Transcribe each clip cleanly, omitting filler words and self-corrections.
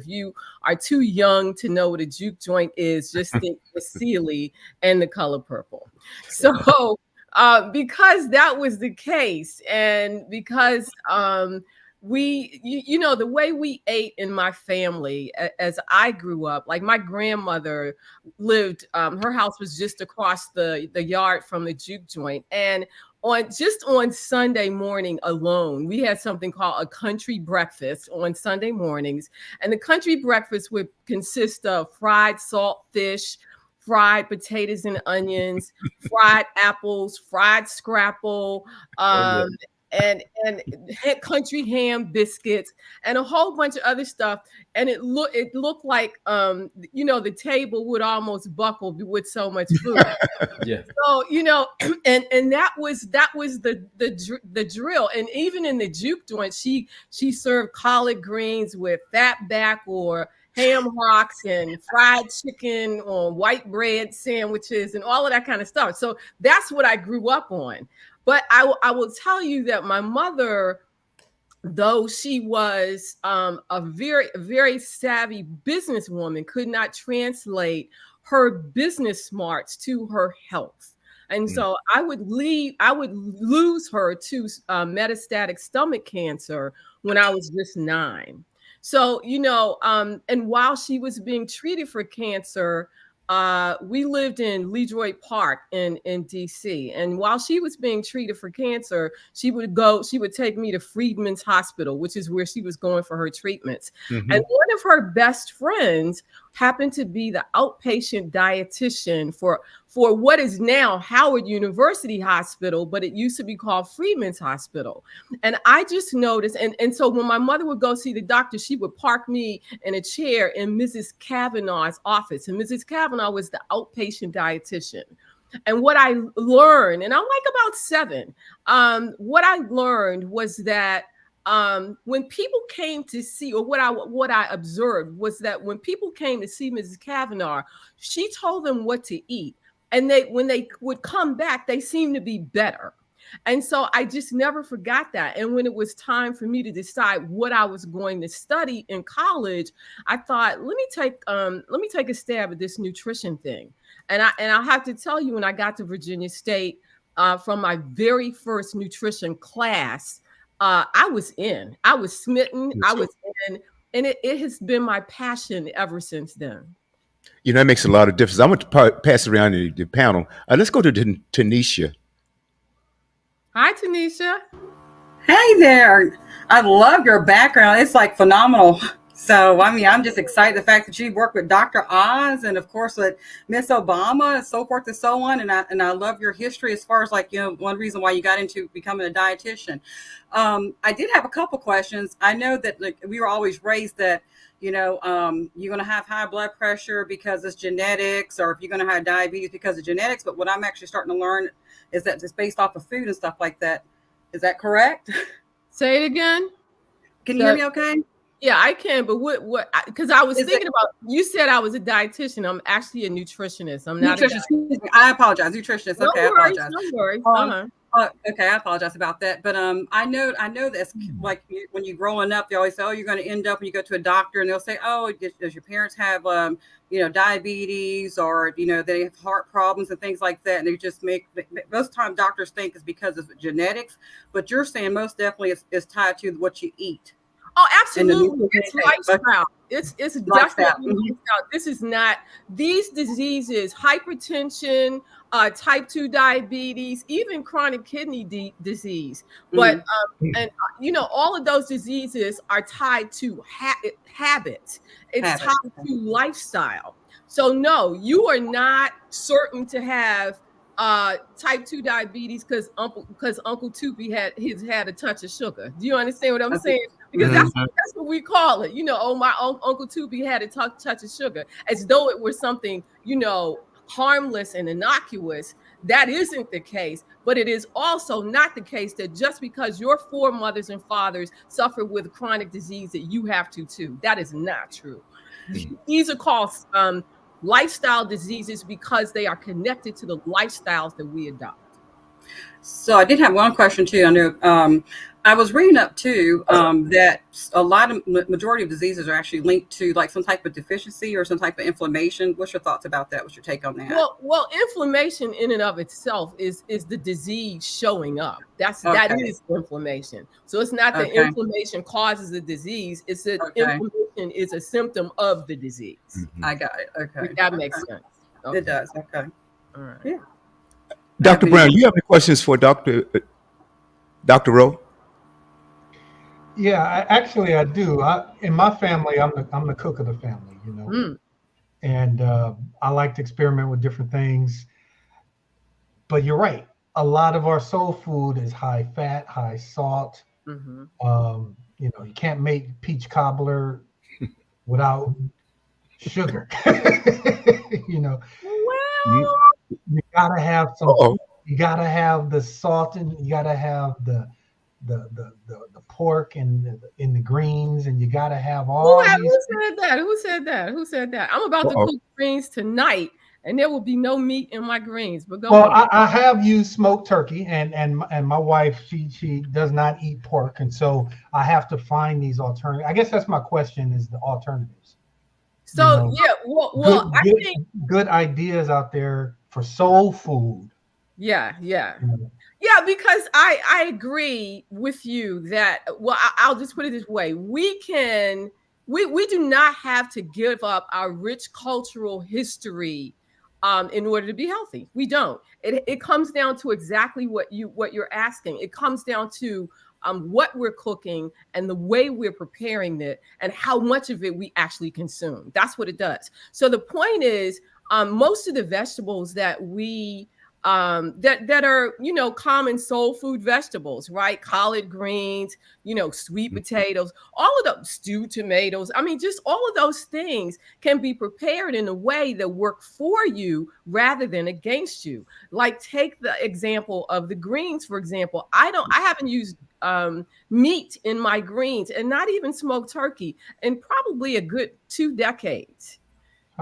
you are too young to know what a juke joint is, just think the Sealy and the color purple. So because that was the case, and because the way we ate in my family as I grew up, like my grandmother lived, her house was just across the yard from the juke joint. And on Sunday morning alone, we had something called a country breakfast on Sunday mornings. And the country breakfast would consist of fried salt fish, fried potatoes and onions, fried apples, fried scrapple, and country ham biscuits, and a whole bunch of other stuff. And it looked like the table would almost buckle with so much food. Yeah. So and that was the drill. And even in the juke joint, she served collard greens with fat back or ham hocks and fried chicken on white bread sandwiches and all of that kind of stuff. So that's what I grew up on. But I will tell you that my mother, though she was a very, very savvy businesswoman, could not translate her business smarts to her health. And so I would lose her to metastatic stomach cancer when I was just 9. So, and while she was being treated for cancer, we lived in Leroy Park in DC. And while she was being treated for cancer, she would take me to Freedman's Hospital, which is where she was going for her treatments. Mm-hmm. And one of her best friends happened to be the outpatient dietitian for what is now Howard University Hospital, but it used to be called Freedman's Hospital. And I just noticed, and so when my mother would go see the doctor, she would park me in a chair in Mrs. Kavanaugh's office. And Mrs. Kavanaugh was the outpatient dietitian. And what I learned, and I'm like about 7, what I learned was that when people came to see, or what I observed was that when people came to see Mrs. Kavanaugh, she told them what to eat. And when they would come back, they seemed to be better. And so I just never forgot that. And when it was time for me to decide what I was going to study in college, I thought, let me take a stab at this nutrition thing. And I'll have to tell you, when I got to Virginia State, from my very first nutrition class, I was smitten. I was in, and it has been my passion ever since then. That makes a lot of difference. I want to pass around the panel. Let's go to Tanisha. Hi, Tanisha. Hey there. I love your background. It's like phenomenal. So, I'm just excited the fact that you work with Dr. Oz and, of course, with Miss Obama and so forth and so on. And I love your history as far as one reason why you got into becoming a dietitian. I did have a couple questions. I know that we were always raised that, you're going to have high blood pressure because it's genetics, or if you're going to have diabetes because of genetics. But what I'm actually starting to learn is that it's based off of food and stuff like that. Is that correct? Say it again. Can you hear me okay? Yeah, I can. But what, because I was thinking about, you said I was a dietitian. I'm actually a nutritionist. I'm not nutritionist. I apologize. Nutritionist. Okay, I apologize. No worries. Okay, I apologize about that. But I know that's like when you're growing up, they always say, oh, you're going to end up when you go to a doctor, and they'll say, oh, does your parents have diabetes, or they have heart problems and things like that, and they just most times doctors think it's because of genetics, but you're saying most definitely it's tied to what you eat. Oh, absolutely. It's lifestyle. It's definitely lifestyle. This is not, these diseases, hypertension, type 2 diabetes, even chronic kidney disease. But, all of those diseases are tied to habits. It's tied to lifestyle. So no, you are not certain to have type 2 diabetes because Uncle Toopy had a touch of sugar. Do you understand what I'm saying? Because that's what we call it. My Uncle Toopy had a touch of sugar, as though it were something, harmless and innocuous. That isn't the case, but it is also not the case that just because your foremothers and fathers suffer with chronic disease that you have to too. That is not true. These are called lifestyle diseases because they are connected to the lifestyles that we adopt. So I did have one question too. I know I was reading up too that a lot of majority of diseases are actually linked to like some type of deficiency or some type of inflammation. What's your thoughts about that? What's your take on that? Well, inflammation in and of itself is the disease showing up. That Okay. is inflammation. So it's not that Okay. inflammation causes the disease. It's that Okay. inflammation is a symptom of the disease. I got it. If Okay. that Okay. makes sense. It Okay. does. Okay. All right. Yeah. Dr. Brown, do you have any questions for Dr. Rowe? Yeah, actually, I do. In my family, I'm the cook of the family, you know, and I like to experiment with different things. But you're right. A lot of our soul food is high fat, high salt. You know, you can't make peach cobbler without sugar. You know, Well, you gotta have some. Uh-oh. You gotta have the salt, and you gotta have the pork and in the greens, and you gotta have all these. who said that? Who said that? Who said that? I'm about to Uh-oh. cook greens tonight, and there will be no meat in my greens. But go Well, ahead. I have used smoked turkey, and my wife she does not eat pork, and so I have to find these alternatives. I guess that's my question: is the alternatives? So You know, yeah, well, I think good ideas out there for soul food. yeah. You know. Yeah, because I agree with you that I'll just put it this way. We do not have to give up our rich cultural history in order to be healthy. We don't. It comes down to exactly what you're asking. It comes down to what we're cooking and the way we're preparing it and how much of it we actually consume. That's what it does. So the point is, most of the vegetables that we that are common soul food vegetables, right? Collard greens, sweet potatoes, all of those stewed tomatoes. I mean, just all of those things can be prepared in a way that work for you rather than against you. Like take the example of the greens, for example. I haven't used meat in my greens and not even smoked turkey in probably a good 2 decades.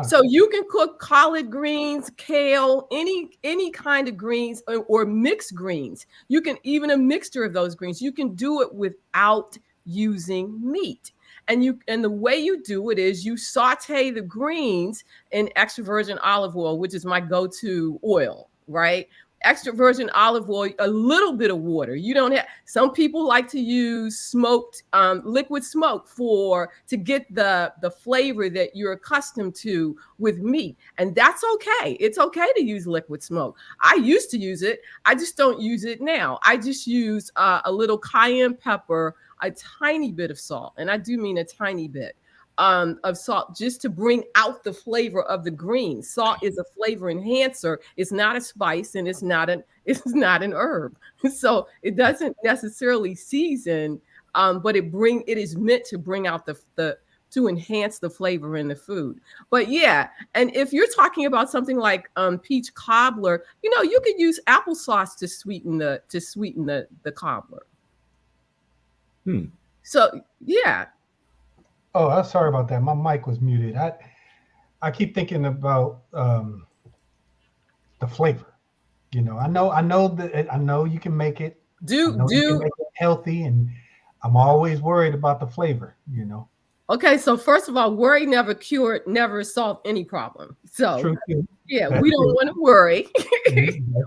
So you can cook collard greens, kale, any kind of greens or mixed greens. You can even a mixture of those greens. You can do it without using meat. And the way you do it is you saute the greens in extra virgin olive oil, which is my go-to oil, right? Extra virgin olive oil, a little bit of water. You don't have. Some people like to use smoked liquid smoke to get the flavor that you're accustomed to with meat, and that's okay. It's okay to use liquid smoke. I used to use it. I just don't use it now. I just use a little cayenne pepper, a tiny bit of salt, and I do mean a tiny bit. Of salt just to bring out the flavor of the green. Salt is a flavor enhancer. It's not a spice and it's not an herb. So it doesn't necessarily season, but it is meant to bring out to enhance the flavor in the food. But yeah, and if you're talking about something like peach cobbler, you could use applesauce to sweeten the cobbler. So yeah. Oh, I'm sorry about that. My mic was muted. I keep thinking about the flavor. I know you can make it. You can make it healthy, and I'm always worried about the flavor. Okay, so first of all, worry never solved any problem. So True. yeah, we don't want to worry.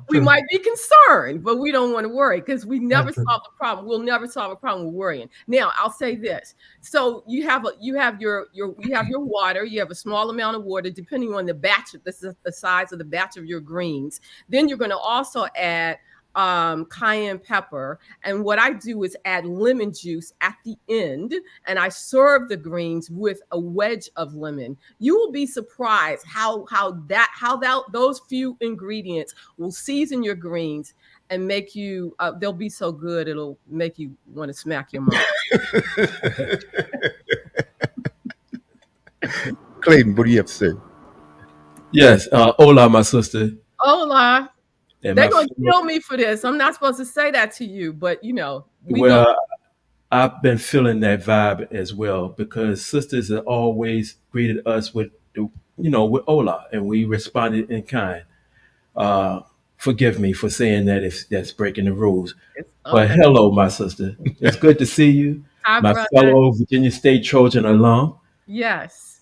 We might be concerned, but we don't want to worry because we never solve the problem. We'll never solve a problem with worrying. Now, I'll say this. So you have your water, you have a small amount of water, depending on the size of the batch of your greens. Then you're going to also add cayenne pepper, and what I do is add lemon juice at the end, and I serve the greens with a wedge of lemon. You will be surprised how those few ingredients will season your greens and make you they'll be so good it'll make you want to smack your mouth. Clayton, what do you have to say? Yes, hola, my sister. Hola. And they're going to kill me for this. I'm not supposed to say that to you, but I've been feeling that vibe as well because sisters have always greeted us with hola, and we responded in kind. Forgive me for saying that if that's breaking the rules. It's But okay. hello, my sister. It's good to see you, Hi, my brother. fellow Virginia State Trojan alum. Yes.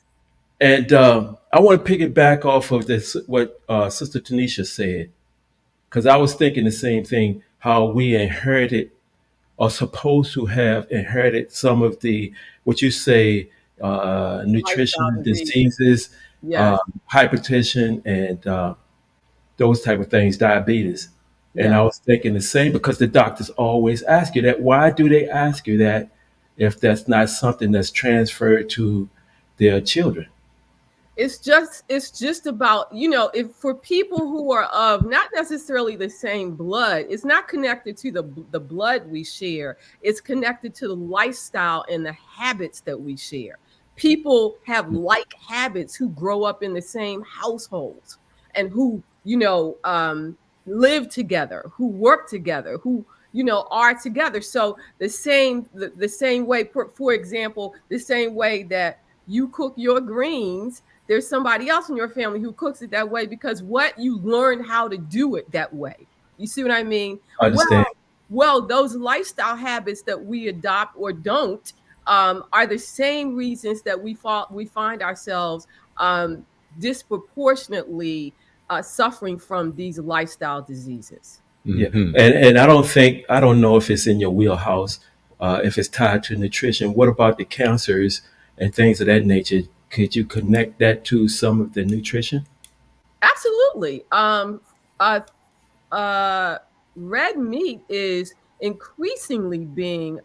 And I want to piggyback off of this what Sister Tanisha said, because I was thinking the same thing. How we inherited, or supposed to have inherited, some of the what you say Lifestyle nutrition disease. diseases, Yes. hypertension, and those type of things, diabetes. And I Yes. was thinking the same, because the doctors always ask you that. Why do they ask you that if that's not something that's transferred to their children? It's just about, if for people who are of not necessarily the same blood, it's not connected to the blood we share. It's connected to the lifestyle and the habits that we share. People have like habits who grow up in the same households and who, live together, who work together, who, are together. So the same way, for example, the same way that you cook your greens, there's somebody else in your family who cooks it that way because what you learned how to do it that way. You see what I mean? I understand. Well, those lifestyle habits that we adopt or don't are the same reasons that we find ourselves disproportionately suffering from these lifestyle diseases. Yeah, and I don't know if it's in your wheelhouse, if it's tied to nutrition. What about the cancers and things of that nature? Could you connect that to some of the nutrition? Absolutely. Uh, Red meat is increasingly being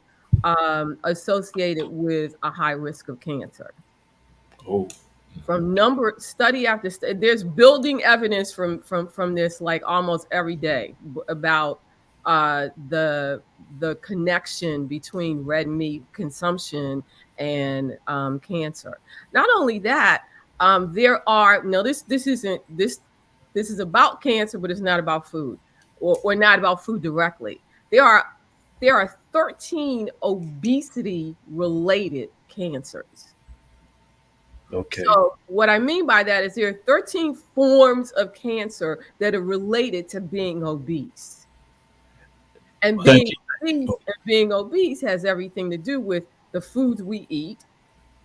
associated with a high risk of cancer. Oh, From number study after study, there's building evidence from this like almost every day about the connection between red meat consumption and cancer. Not only that, there are no this isn't this is about cancer, but it's not about food or not about food directly. There are 13 obesity related cancers. okay. So what I mean by that is there are 13 forms of cancer that are related to being obese. And Thank being you. obese has everything to do with the foods we eat,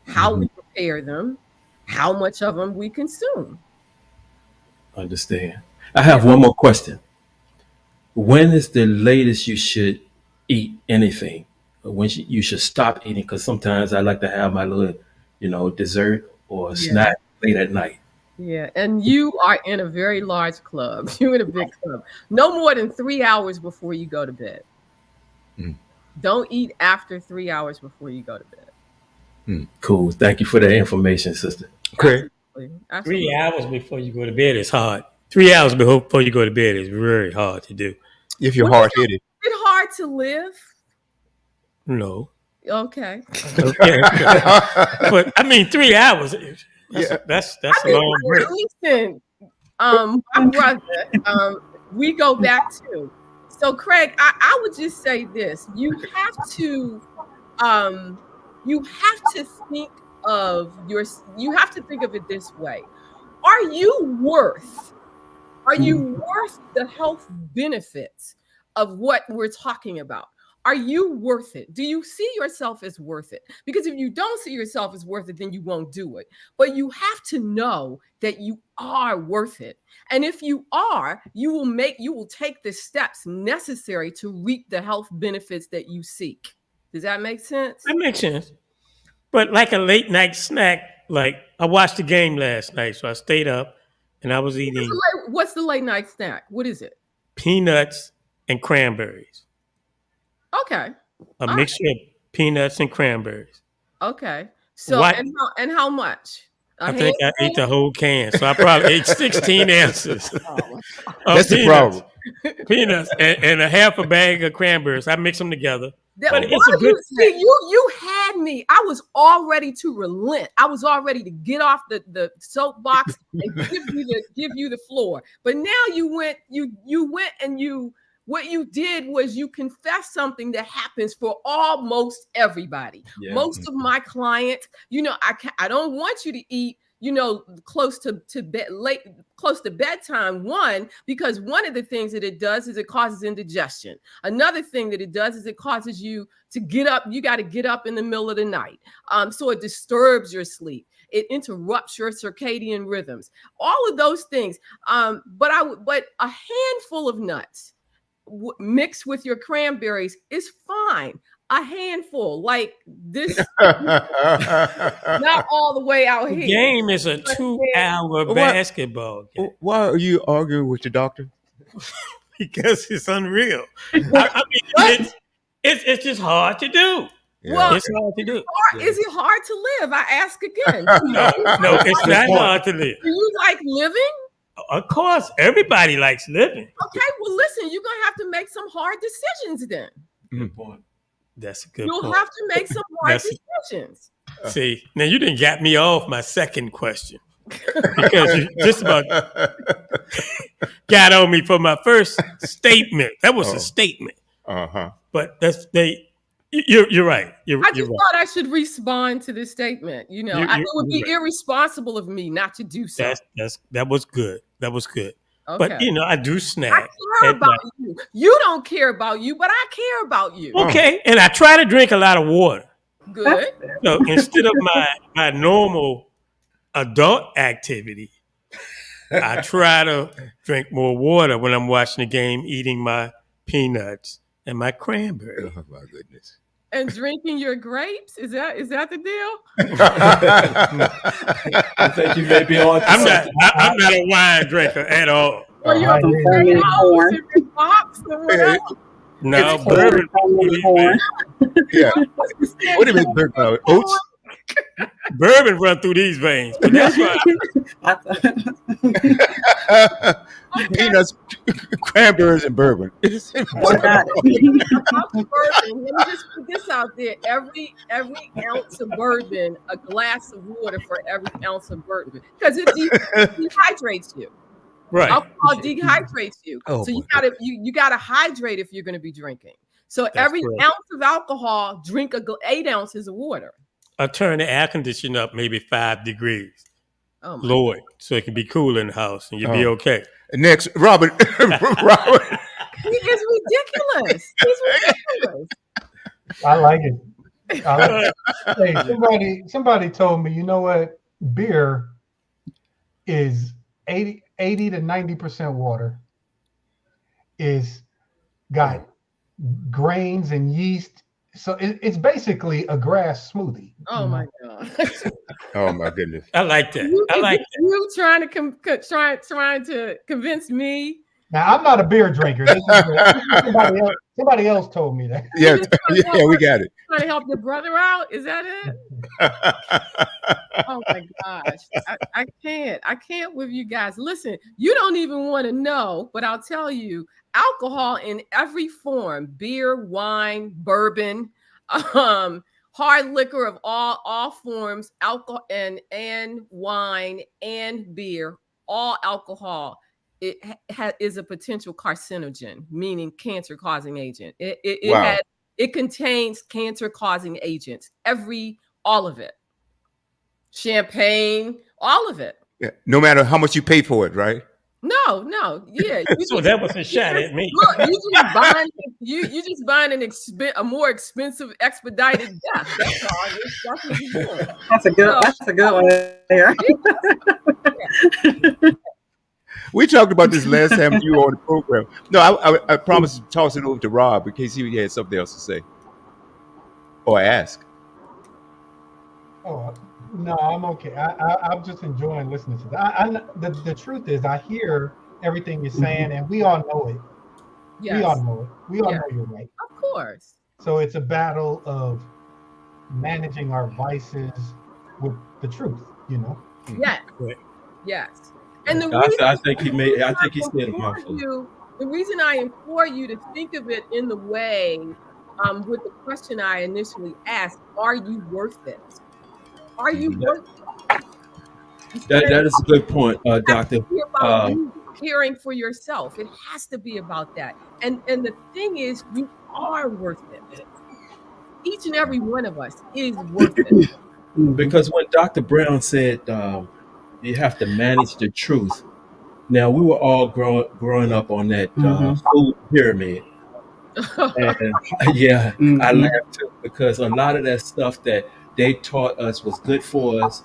how Mhm. we prepare them, how much of them we consume. Understand. I Yeah. have one more question. When is the latest you should eat anything? Or when you should stop eating? Because sometimes I like to have my little, dessert or Yeah. snack late at night. Yeah. And you are in a very large club. You're in a big club. No more than 3 hours before you go to bed. Mm. Don't eat after 3 hours before you go to bed. Cool. Thank you for that information, sister. Craig, Absolutely. 3 hours before you go to bed is hard. 3 hours before you go to bed is very hard to do. if you're Well, hard headed. it's hard to live. No. Okay. Okay. But I mean, 3 hours. Yeah. That's a long break. Listen, my brother, we go back to. So, Craig, I would just say this: um, you have to think you have to think of it this way: Are you worth? Are you worth the health benefits of what we're talking about? Are you worth it? Do you see yourself as worth it? Because if you don't see yourself as worth it, then you won't do it. But you have to know that you are worth it. And if you are, you will take the steps necessary to reap the health benefits that you seek. Does that make sense? That makes sense. But like a late night snack, like I watched the game last night, so I stayed up and I was eating What's the late night snack? What is it? peanuts and cranberries. Okay. A All right. mixture of peanuts and cranberries. Okay. So What? and how much? I think I ate the whole can, so I probably ate 16 ounces of That's the peanuts, problem. peanuts, and a half a bag of cranberries. I mix them together. But Why it's a good snack. you had me. I was all ready to relent. I was all ready to get off the soapbox and give you the floor. But now you went and what you did was you confessed something that happens for almost everybody. Yeah. Most of my clients, I don't want you to eat close to bed, close to bedtime. One, because one of the things that it does is it causes indigestion. Another thing that it does is it causes you to get up. You got to get up in the middle of the night. So it disturbs your sleep. It interrupts your circadian rhythms. All of those things. But a handful of nuts mixed with your cranberries is fine. A handful, like this, not all the way out The here. game is a 2-hour basketball game. Why are you arguing with your doctor? Because it's unreal. I mean, it's just hard to do. Yeah. Well, It's hard to do. is it hard to live? I ask again. No, it's not hard to live. Do you like living? Of course, everybody likes living. Okay, well, listen, you're gonna have to make some hard decisions then. Good point. That's a good You'll point. have to make some hard decisions. See, now you didn't get me off my second question because you just about got on me for my first statement. That was a statement. But you're right. I just thought I should respond to this statement. It would be irresponsible of me not to do so. That was good. That was good. Okay. But I do snack. I care about you. You don't care about you, but I care about you. Okay, and I try to drink a lot of water. Good. So instead of my normal adult activity, I try to drink more water when I'm watching the game, eating my peanuts and my cranberry. Oh my goodness. And drinking your grapes? Is that the deal? I think you may be on. I'm not a wine drinker at all. Are you on the box or whatever? No, bourbon. Yeah. What do you mean, bourbon? Oats? Bourbon run through these veins. But that's why. Peanuts, cranberries, and bourbon. Let me just put this out there. Every ounce of bourbon, a glass of water for every ounce of bourbon, because it dehydrates you. Right. Alcohol dehydrates you. Oh, so you gotta hydrate if you're gonna be drinking. So That's every correct. ounce of alcohol, drink 8 ounces of water. I turn the air conditioner up maybe 5 degrees. Oh my Lord, so it can be cool in the house and you'll be okay. Next, Robert. Robert. He is ridiculous. He's ridiculous. I like it. Hey, somebody told me, you know what? Beer is 80 to 90% water. Is got grains and yeast. So it's basically a grass smoothie. Oh my God. Oh my goodness. I like that. You trying to convince me? Now I'm not a beer drinker. Somebody else told me that. Yeah, we got it. Trying to help your brother out? Is that it? Oh my gosh. I can't with you guys. Listen, you don't even want to know, but I'll tell you, alcohol in every form, beer, wine, bourbon, hard liquor of all forms, alcohol and wine and beer, all alcohol, is a potential carcinogen, meaning cancer-causing agent. It contains cancer-causing agents, all of it. Champagne, all of it. Yeah. No matter how much you pay for it, right? No, yeah. So that was a shot at me. Look, you just buying a more expensive expedited death. That's all. That's what you're doing. That's a good one there. We talked about this last time you were on the program. No, I promised to toss it over to Rob in case he had something else to say or ask. Oh, no, I'm okay. I'm just enjoying listening to that. The truth is, I hear everything you're saying, and we all know it. Yes. We all know it. We all know you're right. Of course. So it's a battle of managing our vices with the truth, Yes. Right. Yes. And I think he said a mouthful. The reason I implore you to think of it in the way, with the question I initially asked, are you worth it? Are you worth it? That is a good point, Doctor. You caring for yourself. It has to be about that. And the thing is, you are worth it. Each and every one of us is worth it. Because when Dr. Brown said You have to manage the truth. Now we were all growing up on that food pyramid, and yeah, I Mm-hmm. laughed too because a lot of that stuff that they taught us was good for us.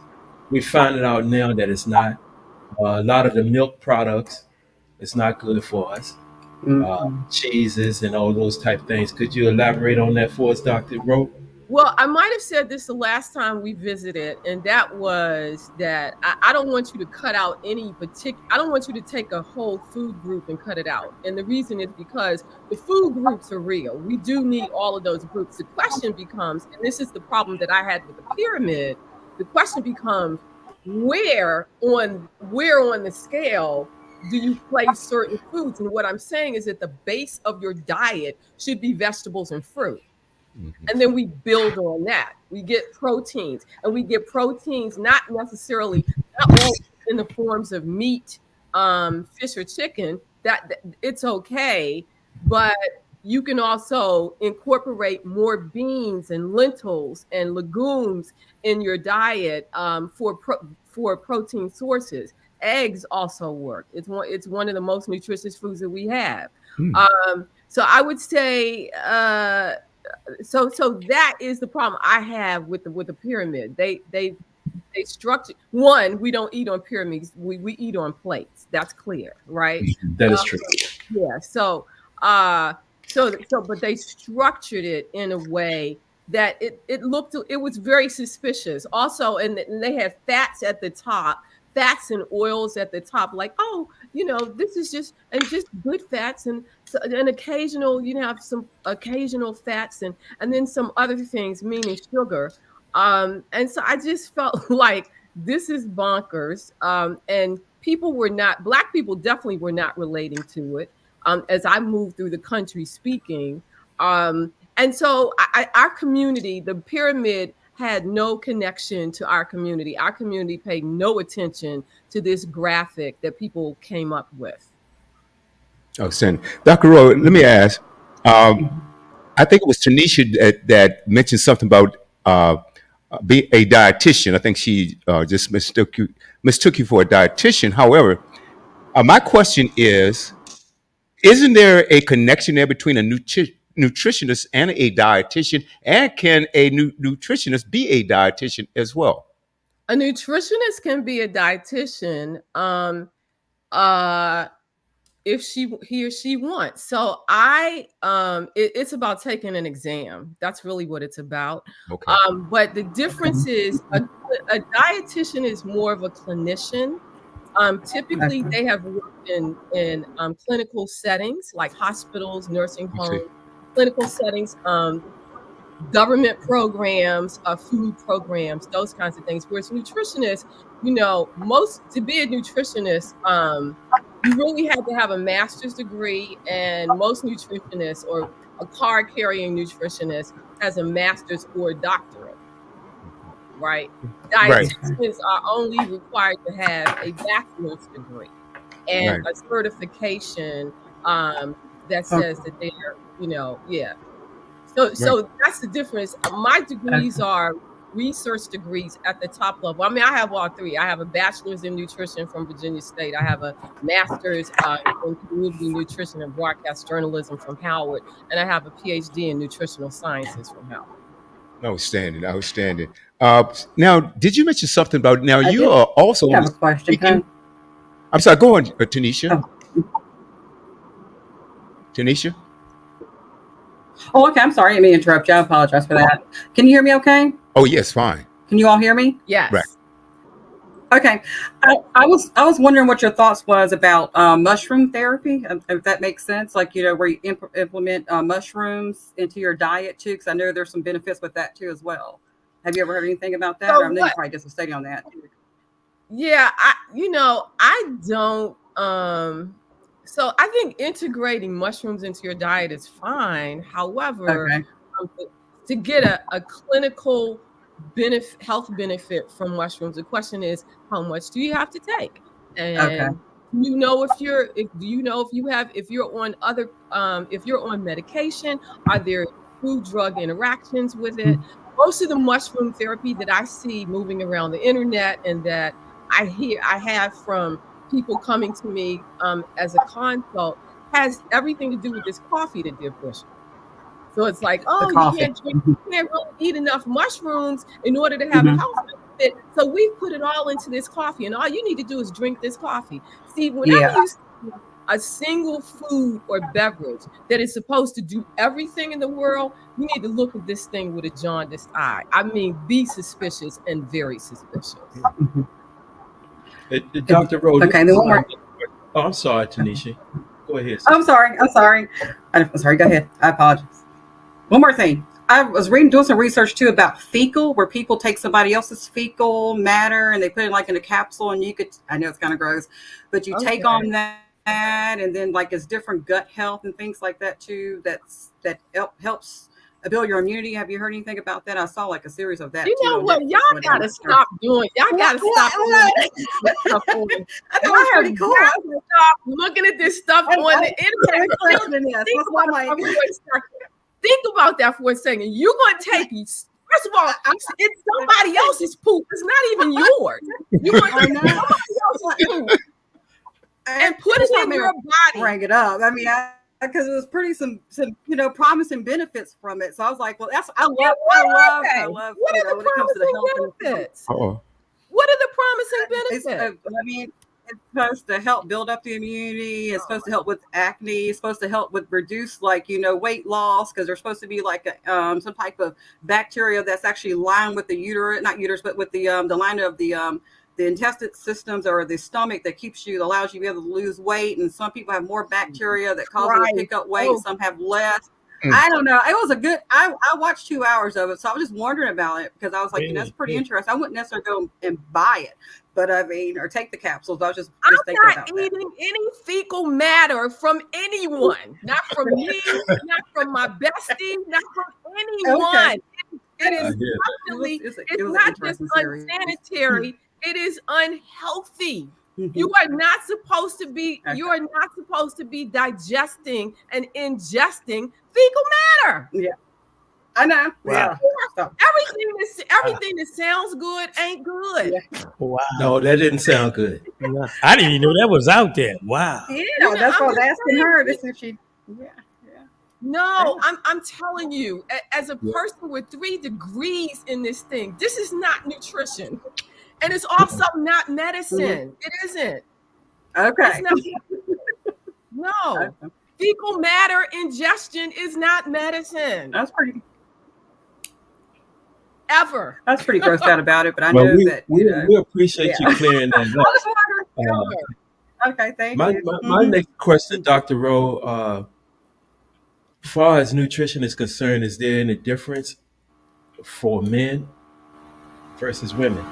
We find it out now that it's not. A lot of the milk products, it's not good for us. Mm-hmm. Cheeses and all those type things. Could you elaborate on that for us, Dr. Rowe? Well, I might have said this the last time we visited, and that was that I don't want you to cut out any particular, I don't want you to take a whole food group and cut it out. And the reason is because the food groups are real. We do need all of those groups. The question becomes, and this is the problem that I had with the pyramid, the question becomes where on the scale do you place certain foods? And what I'm saying is that the base of your diet should be vegetables and fruit. And then we build on that. We get proteins, and we get proteins not necessarily not all in the forms of meat, fish or chicken. That it's okay, but you can also incorporate more beans and lentils and legumes in your diet for protein sources. Eggs also work. It's one of the most nutritious foods that we have. So I would say so that is the problem I have with the pyramid. They structure one. We don't eat on pyramids. We eat on plates. That's clear, right? That is true. Yeah. But they structured it in a way that it was very suspicious. Also, and they had fats at the top, fats and oils at the top, like, oh, this is just good fats and an occasional, have some occasional fats and then some other things, meaning sugar. And so I just felt like this is bonkers. And black people definitely were not relating to it. As I moved through the country speaking. And so our community, the pyramid had no connection to our community. Our community paid no attention to this graphic that people came up with. Oh, Sen. Dr. Rowe, let me ask. I think it was Tanisha that mentioned something about be a dietitian. I think she just mistook you for a dietitian. However, my question is, isn't there a connection there between a nutritionist and a dietitian? And can a nutritionist be a dietitian as well? A nutritionist can be a dietitian if he or she wants. So it's about taking an exam. That's really what it's about. Okay. But the difference is a dietitian is more of a clinician. Typically, they have worked in clinical settings like hospitals, nursing homes, clinical settings, government programs, food programs, those kinds of things. Whereas nutritionists, to be a nutritionist, you really had to have a master's degree, and most nutritionists or a card-carrying nutritionist has a master's or a doctorate. Right. Dietitians are only required to have a bachelor's degree and a certification that says that they're, yeah. So that's the difference. My degrees are research degrees at the top level. I mean, I have all three. I have a bachelor's in nutrition from Virginia State. I have a master's in community nutrition and broadcast journalism from Howard, and I have a PhD in nutritional sciences from Howard. Outstanding. Now, did you mention something about you are also? I have a question. I'm sorry. Go on, Tanisha. Tanisha. Oh, okay. I'm sorry. I didn't mean to interrupt you. I apologize for that. Can you hear me okay? Oh, yes. Fine. Can you all hear me? Yes. Right. Okay. I was wondering what your thoughts was about mushroom therapy, if that makes sense. Like, where you implement mushrooms into your diet too, because I know there's some benefits with that too as well. Have you ever heard anything about that? Or I know you probably just study on that. Yeah, I don't. So I think integrating mushrooms into your diet is fine. However, to get a clinical health benefit from mushrooms, the question is, how much do you have to take? And if you're on medication, are there food drug interactions with it? Most of the mushroom therapy that I see moving around the internet and that I have from people coming to me as a consult has everything to do with this coffee that they're pushing. So it's like, The oh, coffee. you can't really eat enough mushrooms in order to have a health benefit. So we put it all into this coffee, and all you need to do is drink this coffee. See, whenever Yeah. you see a single food or beverage that is supposed to do everything in the world, you need to look at this thing with a jaundiced eye. I mean, be suspicious and very suspicious. Dr. Rowe, Okay, then one more. Oh, I'm sorry, Tanisha. Go ahead. I'm sorry. I'm sorry. Go ahead. I apologize. One more thing. I was doing some research too about fecal, where people take somebody else's fecal matter and they put it like in a capsule, and you could, I know it's kind of gross, but you take on that, and then like it's different gut health and things like that too. That helps build your immunity. Have you heard anything about that? I saw like a series of that. You know what? Y'all gotta stop doing. Y'all gotta stop doing this stuff. I thought it was pretty cool. Stop looking at this stuff on the internet. Think about that for a second. You're gonna take, first of all, it's somebody else's poop. It's not even yours. You're gonna take somebody else's poop and put it in your body. Bring it up. I mean, because it was pretty some promising benefits from it. So I was like, well, I love what are the promising benefits? What are the promising benefits? I mean, it's supposed to help build up the immunity. It's supposed to help with acne. It's supposed to help with reduce weight loss, because there's supposed to be like some type of bacteria that's actually lined with the not uterus, but with the line of the intestinal systems or the stomach that allows you to be able to lose weight. And some people have more bacteria that cause them to pick up weight. Some have less. I don't know. It was a good, I watched 2 hours of it. So I was just wondering about it, because I was like, that's pretty interesting. I wouldn't necessarily go and buy it, but I mean, or take the capsules. I was just thinking about that. I'm not eating any fecal matter from anyone, not from me, not from my bestie, not from anyone. Okay. It is definitely, it's not just unsanitary. It is unhealthy. You are not supposed to be. Okay. You are not supposed to be digesting and ingesting fecal matter. Yeah, I know. Wow. Yeah. Everything that sounds good ain't good. Yeah. Wow. No, that didn't sound good. I didn't even know that was out there. Wow. Yeah, that's what I was asking her. This is she. Yeah. No, I'm telling you, as a person with 3 degrees in this thing, this is not nutrition. And it's also not medicine. It isn't. Okay. No. Okay. Fecal matter ingestion is not medicine. That's pretty. Ever. That's pretty grossed out about it, but I know that. We appreciate you clearing that up. I was wondering. Okay, thank you. My next question, Dr. Rowe, as far as nutrition is concerned, is there any difference for men versus women?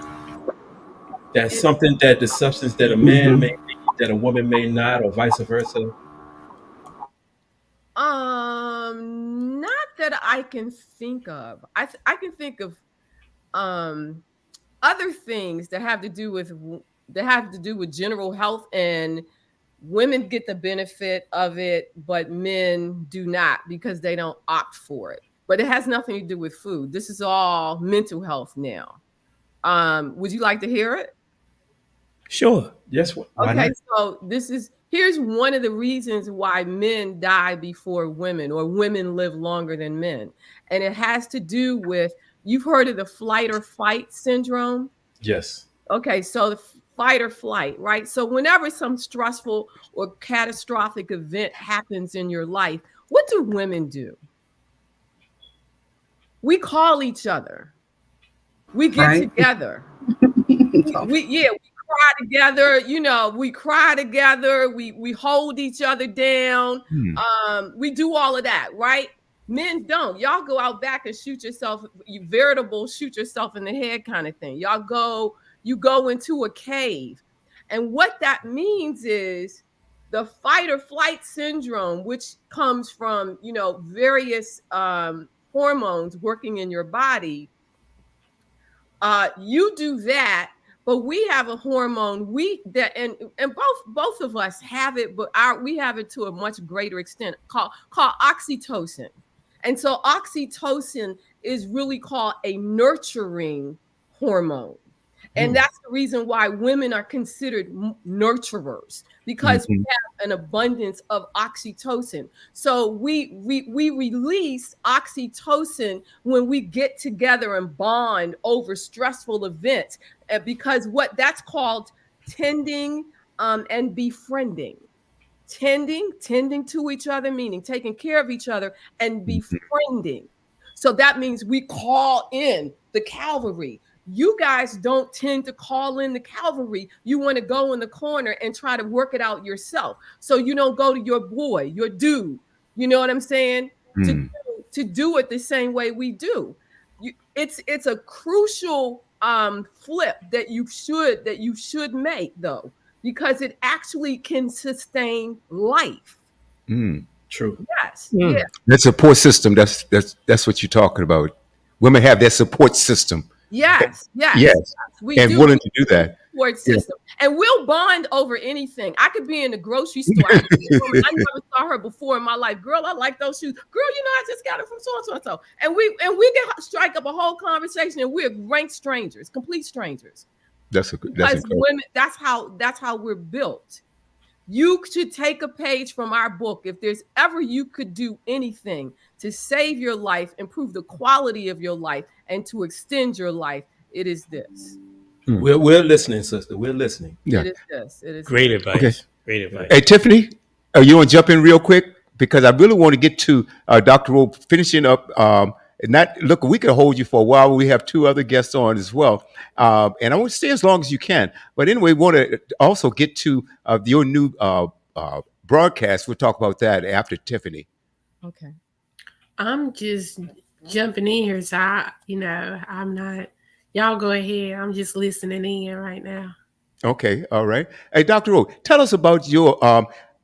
That's something that the substance that a man may need that a woman may not, or vice versa? Not that I can think of. I can think of other things that have to do with general health, and women get the benefit of it, but men do not, because they don't opt for it. But it has nothing to do with food. This is all mental health now. Would you like to hear it? Sure. Yes. Okay, so here's one of the reasons why men die before women, or women live longer than men. And it has to do with, you've heard of the flight or fight syndrome? Yes. Okay, so the fight or flight, right? So whenever some stressful or catastrophic event happens in your life, what do women do? We call each other. We get together. We cry together, we cry together, we hold each other down. We do all of that, right? Men don't. Y'all go out back and shoot yourself, shoot yourself in the head kind of thing. You go into a cave. And what that means is the fight or flight syndrome, which comes from, various hormones working in your body. You do that. But we have a hormone and both of us have it, but we have it to a much greater extent, called oxytocin. And so oxytocin is really called a nurturing hormone. And that's the reason why women are considered nurturers, because we Mhm. have an abundance of oxytocin. So we release oxytocin when we get together and bond over stressful events, because what that's called tending and befriending. Tending to each other, meaning taking care of each other, and befriending. So that means we call in the cavalry. You guys don't tend to call in the cavalry. You want to go in the corner and try to work it out yourself. So you don't go to your boy, your dude. You know what I'm saying? To Mm. to do it the same way we do. It's a crucial flip that you should make, though, because it actually can sustain life. Mm. True. Yes. Yeah. That support system. That's what you're talking about. Women have that support system. Yes. Yes. Yes, Yes. We and do. willing to do that. Support Yeah. system, and we'll bond over anything. I could be in the grocery store. I never saw her before in my life. Girl, I like those shoes. Girl, I just got it from so and so and so. And we can strike up a whole conversation, and we're ranked strangers, complete strangers. That's Because incredible. women, that's how we're built. You should take a page from our book. If there's ever you could do anything to save your life, improve the quality of your life, and to extend your life, it is this. We're listening, sister. We're listening. Yeah. It is this. It is Great this. advice. Okay. Great advice. Hey, Tiffany, you want to jump in real quick? Because I really want to get to Dr. Rowe finishing up. And look, we could hold you for a while. We have two other guests on as well. And I want to stay as long as you can. But anyway, we want to also get to your new broadcast. We'll talk about that after Tiffany. Okay. I'm just jumping in here. So, I'm not, y'all go ahead. I'm just listening in right now. Okay, all right. Hey, Dr. Rowe, tell us about your.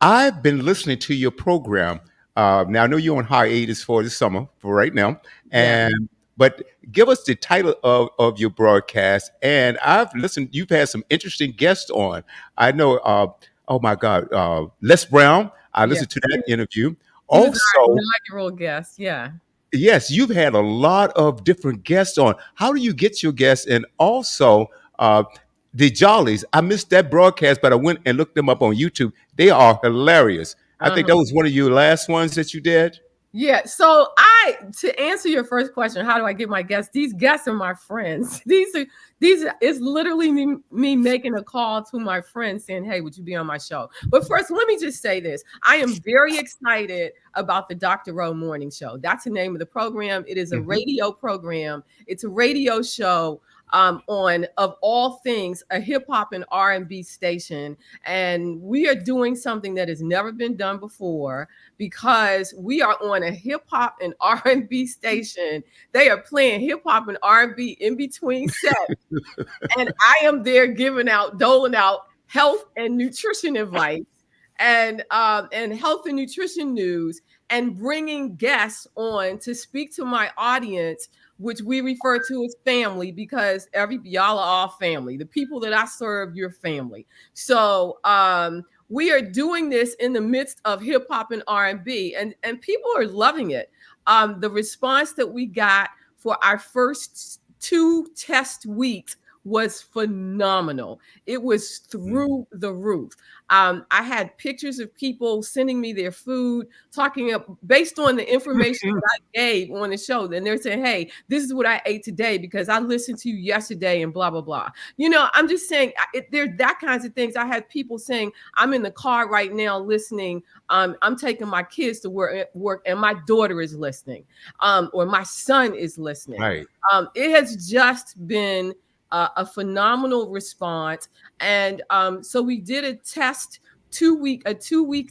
I've been listening to your program. Now I know you're on hiatus for the summer for right now, Yeah. but give us the title of your broadcast. And I've listened. You've had some interesting guests on. I know. Oh my God, Les Brown. I Yeah. listened to that interview. He was our Also, inaugural guest. Yeah. yes, you've had a lot of different guests on. How do you get your guests? And also, the Jollies. I missed that broadcast, but I went and looked them up on YouTube. They are hilarious. I think that was one of your last ones that you did. Yeah. So to answer your first question, how do I get my guests? These guests are my friends. It's literally me making a call to my friends saying, hey, would you be on my show? But first, let me just say this. I am very excited about the Dr. Rowe Morning Show. That's the name of the program. It is a radio program. It's a radio show on, of all things, a hip hop and R&B station. And we are doing something that has never been done before, because we are on a hip hop and R&B station. They are playing hip hop and R&B in between sets. And I am there doling out health and nutrition advice and health and nutrition news, and bringing guests on to speak to my audience, which we refer to as family, because y'all are all family. The people that I serve, you're family. So we are doing this in the midst of hip hop and R&B, and people are loving it. The response that we got for our first 2 test weeks was phenomenal. It was through the roof. I had pictures of people sending me their food, talking based on the information that I gave on the show. Then they're saying, hey, this is what I ate today because I listened to you yesterday and blah, blah, blah. I'm just saying there's that kinds of things. I had people saying, I'm in the car right now listening. I'm taking my kids to work and my daughter is listening, or my son is listening. Right. It has just been a phenomenal response. And so we did a 2-week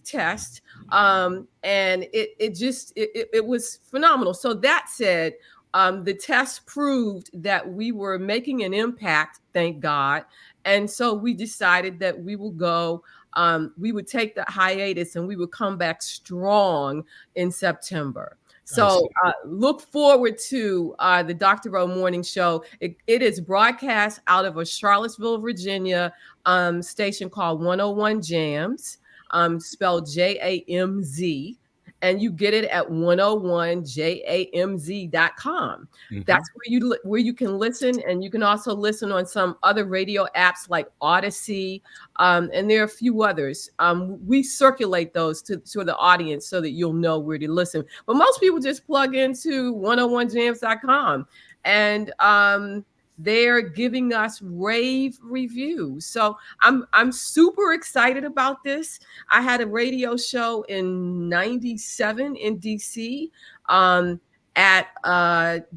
test. And it was phenomenal. So that said, the test proved that we were making an impact, thank God. And so we decided that we will go, we would take the hiatus and we would come back strong in September. So look forward to the Dr. Rowe Morning Show. It is broadcast out of a Charlottesville, Virginia station called 101 Jams, spelled JAMZ. and you get it at 101jamz.com. That's where you can listen, and you can also listen on some other radio apps like Odyssey, and there are a few others. We circulate those to the audience so that you'll know where to listen. But most people just plug into 101jams.com, and they're giving us rave reviews. So I'm super excited about this. I had a radio show in '97 in DC, at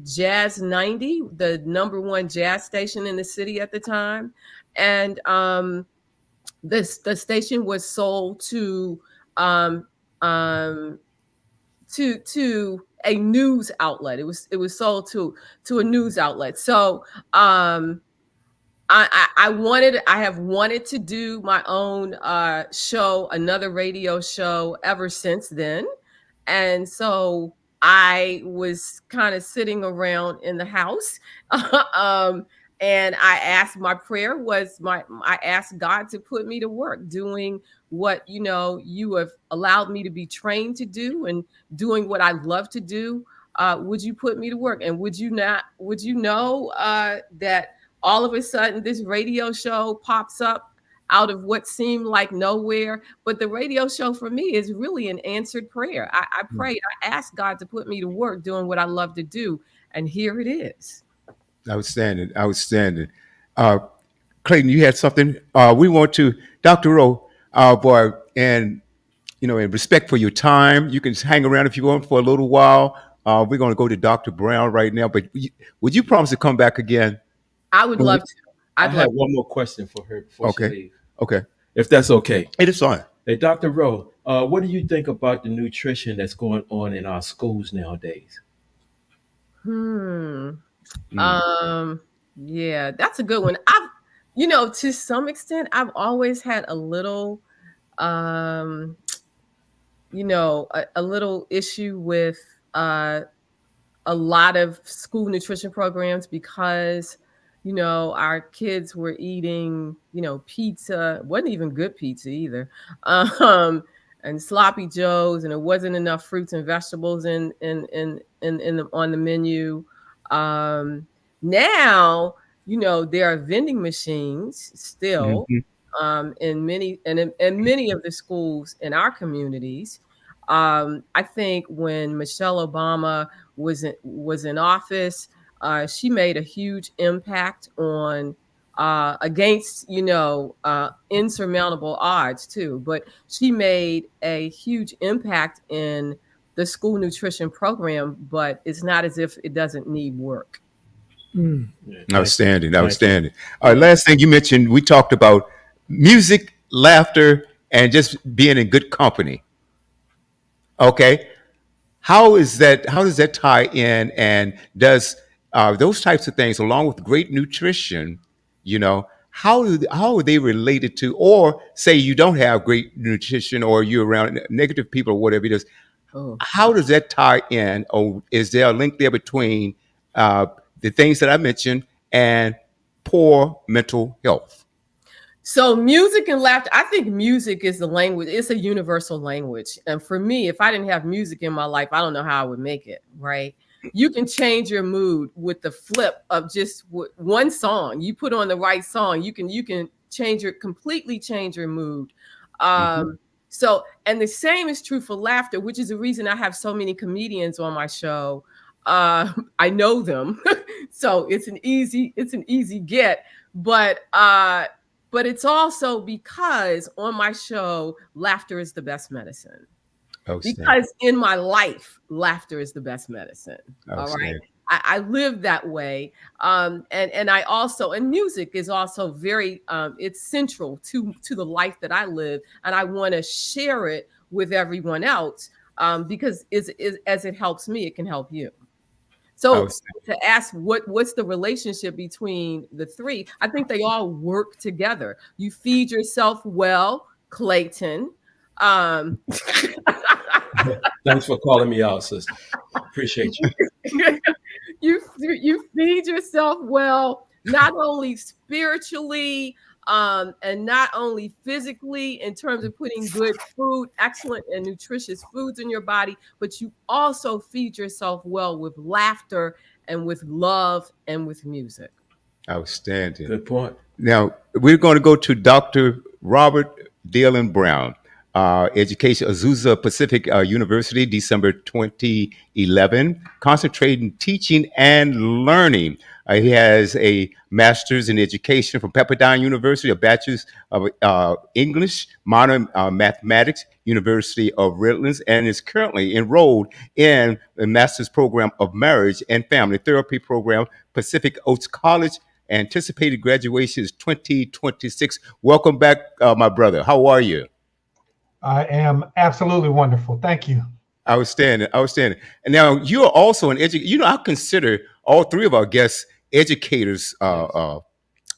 Jazz 90, the #1 jazz station in the city at the time. And the station was sold to a news outlet. It was sold to a news outlet. So I have wanted to do my own show, another radio show, ever since then. And so I was kind of sitting around in the house, and I asked, my prayer was I asked God to put me to work doing what, you have allowed me to be trained to do, and doing what I love to do. Would you put me to work? And would you know that all of a sudden this radio show pops up out of what seemed like nowhere? But the radio show for me is really an answered prayer. I prayed, I asked God to put me to work doing what I love to do, and here it is. Outstanding. Clayton, you had something. We want to, Dr. Rowe, boy, and in respect for your time, you can hang around if you want for a little while. We're going to go to Dr. Brown right now, but would you promise to come back again? I would love to. I have one more question for her before she leaves. Okay. If that's okay. It is fine. Hey, Dr. Rowe, what do you think about the nutrition that's going on in our schools nowadays? Yeah, that's a good one. To some extent, I've always had a little, a little issue with a lot of school nutrition programs, because our kids were eating pizza. It wasn't even good pizza either, and sloppy joes, and it wasn't enough fruits and vegetables on the menu. Now there are vending machines still in many of the schools in our communities. I think when Michelle Obama was in office, she made a huge impact on against insurmountable odds too. But she made a huge impact in the school nutrition program, but it's not as if it doesn't need work. Outstanding. Last thing you mentioned, we talked about music, laughter, and just being in good company. Okay. How does that tie in, and does those types of things, along with great nutrition, how are they related to, or say you don't have great nutrition, or you're around negative people or whatever it is, how does that tie in, or is there a link there between the things that I mentioned and poor mental health? So music and laughter, I think music is the language. It's a universal language. And for me, if I didn't have music in my life, I don't know how I would make it, right? You can change your mood with the flip of just one song. You put on the right song, you can completely change your mood. So, and the same is true for laughter, which is the reason I have so many comedians on my show. I know them, so it's an easy get. But it's also because on my show, laughter is the best medicine. Because in my life, laughter is the best medicine. All right. I live that way. And I also, and music is also very, it's central to the life that I live. And I want to share it with everyone else, because as it helps me, it can help you. So to ask what's the relationship between the three, I think they all work together. You feed yourself well, Clayton. Thanks for calling me out, sister. Appreciate you. You feed yourself well, not only spiritually, and not only physically in terms of putting good food, excellent and nutritious foods in your body, but you also feed yourself well with laughter and with love and with music. Outstanding. Good point. Now, we're going to go to Dr. Robert Daylin Brown, education, Azusa Pacific University, December 2011, concentrating teaching and learning. He has a master's in education from Pepperdine University, a bachelor's of English, minor mathematics, University of Redlands, and is currently enrolled in the master's program of marriage and family therapy program, Pacific Oaks College. Anticipated graduation is 2026. Welcome back, my brother. How are you? I am absolutely wonderful. Thank you. Outstanding, outstanding. And now you're also an educator. You know, I consider all three of our guests educators.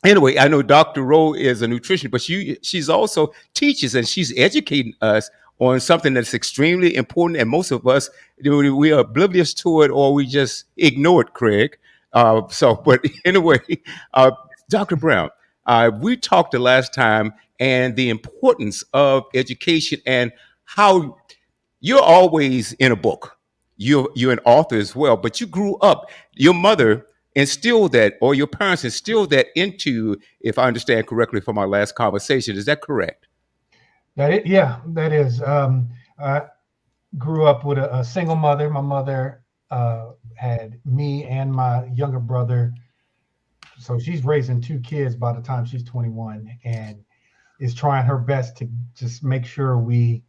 Anyway, I know Dr. Rowe is a nutritionist, but she's also teaches and she's educating us on something that's extremely important. And most of us, we are oblivious to it or we just ignore it, Craig. But anyway, Dr. Brown, we talked the last time and the importance of education and how you're always in a book. You're an author as well, but you grew up, your mother instilled that, or your parents instilled that into you, if I understand correctly from our last conversation. Is that correct? Yeah, that is. I grew up with a single mother. My mother had me and my younger brother. So she's raising two kids by the time she's 21 and is trying her best to just make sure we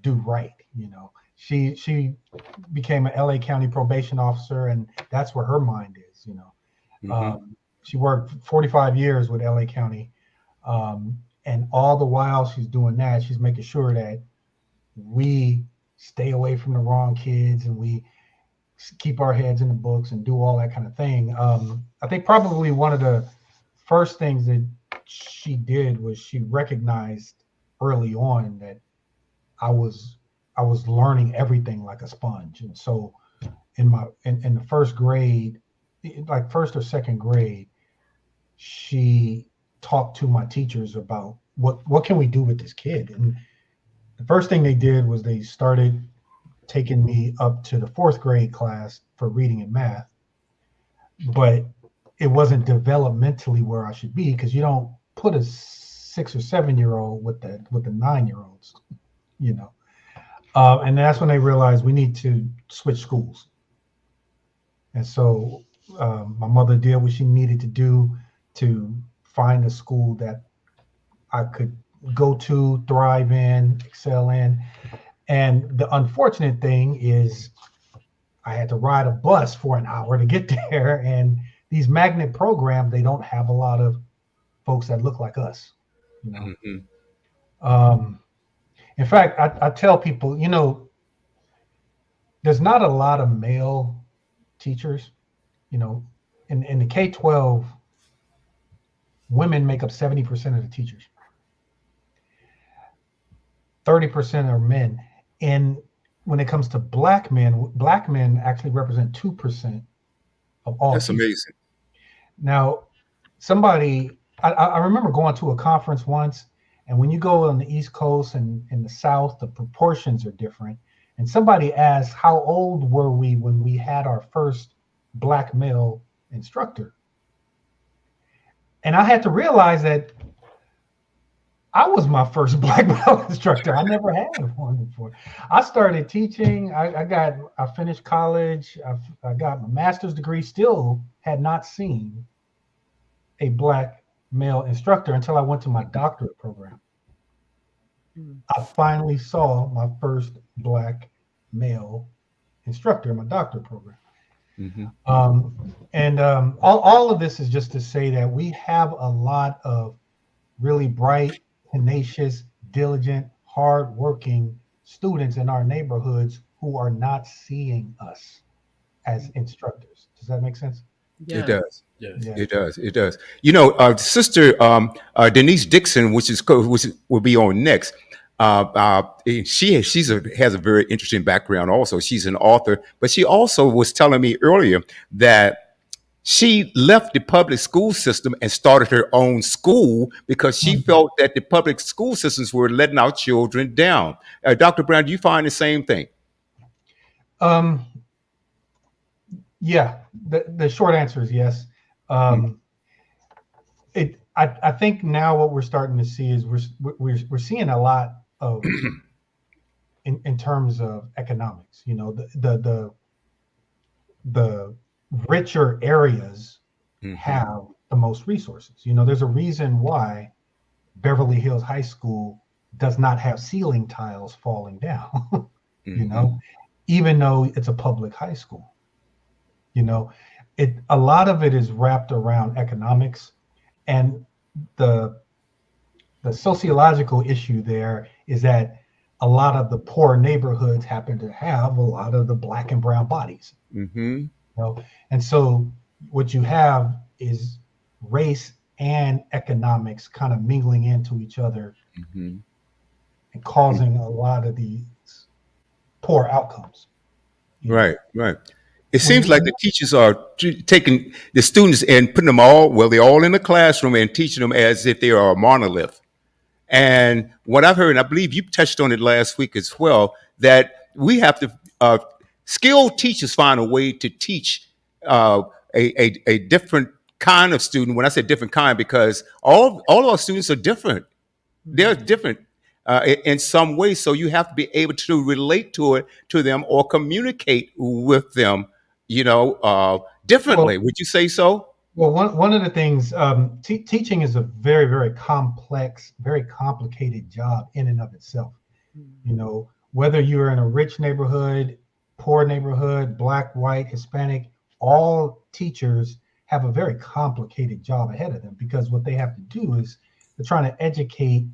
do right. You know, she became an LA County probation officer, and that's where her mind is. You know, she worked 45 years with LA County, and all the while she's doing that, she's making sure that we stay away from the wrong kids and we keep our heads in the books and do all that kind of thing. I think probably one of the first things that she did was she recognized early on that I was learning everything like a sponge. And so in the first grade, like first or second grade, she talked to my teachers about what can we do with this kid. And the first thing they did was they started taking me up to the fourth grade class for reading and math, but it wasn't developmentally where I should be, because you don't put a 6 or 7 year old with the 9-year-olds, you know. And that's when they realized we need to switch schools. And so my mother did what she needed to do to find a school that I could go to, thrive in, excel in. And the unfortunate thing is I had to ride a bus for an hour to get there. And these magnet programs, they don't have a lot of folks that look like us, you know. In fact, I tell people, you know, there's not a lot of male teachers, you know. In the K-12, women make up 70% of the teachers. 30% are men. And when it comes to black men actually represent 2% of all. That's teachers. amazing. Now, I remember going to a conference once, and when you go on the East Coast and in the South, the proportions are different. And somebody asked, how old were we when we had our first black male instructor? And I had to realize that I was my first black belt instructor. I never had one before. I started teaching. I finished college. I got my master's degree. Still had not seen a black male instructor until I went to my doctorate program. I finally saw my first black male instructor in my doctorate program. All of this is just to say that we have a lot of really bright, tenacious, diligent, hardworking students in our neighborhoods who are not seeing us as instructors. Does that make sense? Yeah. It does. Yes. Yeah. It does. It does. You know, Sister Denise Dixon, which will be on next. She has a very interesting background. Also, she's an author, but she also was telling me earlier that she left the public school system and started her own school because she felt that the public school systems were letting our children down. Dr. Brown, do you find the same thing? Um, yeah, the short answer is yes. I think now what we're starting to see is we're seeing a lot of in terms of economics. You know, the richer areas have the most resources. You know, there's a reason why Beverly Hills High School does not have ceiling tiles falling down. You know, even though it's a public high school. You know, a lot of it is wrapped around economics, and the sociological issue there is that a lot of the poor neighborhoods happen to have a lot of the black and brown bodies. You know? And so what you have is race and economics kind of mingling into each other and causing a lot of these poor outcomes. Right. It seems like the teachers are taking the students and putting them they're all in the classroom and teaching them as if they are a monolith. And what I've heard, and I believe you touched on it last week as well, that we have to skilled teachers find a way to teach a different kind of student. When I say different kind, because all of our students are different. They're different in some ways. So you have to be able to relate to them or communicate with them, differently. Would you say so? Well, one of the things, teaching is a very, very complex, very complicated job in and of itself. You know, whether you're in a rich neighborhood, poor neighborhood, black, white, Hispanic, all teachers have a very complicated job ahead of them, because what they have to do is they're trying to educate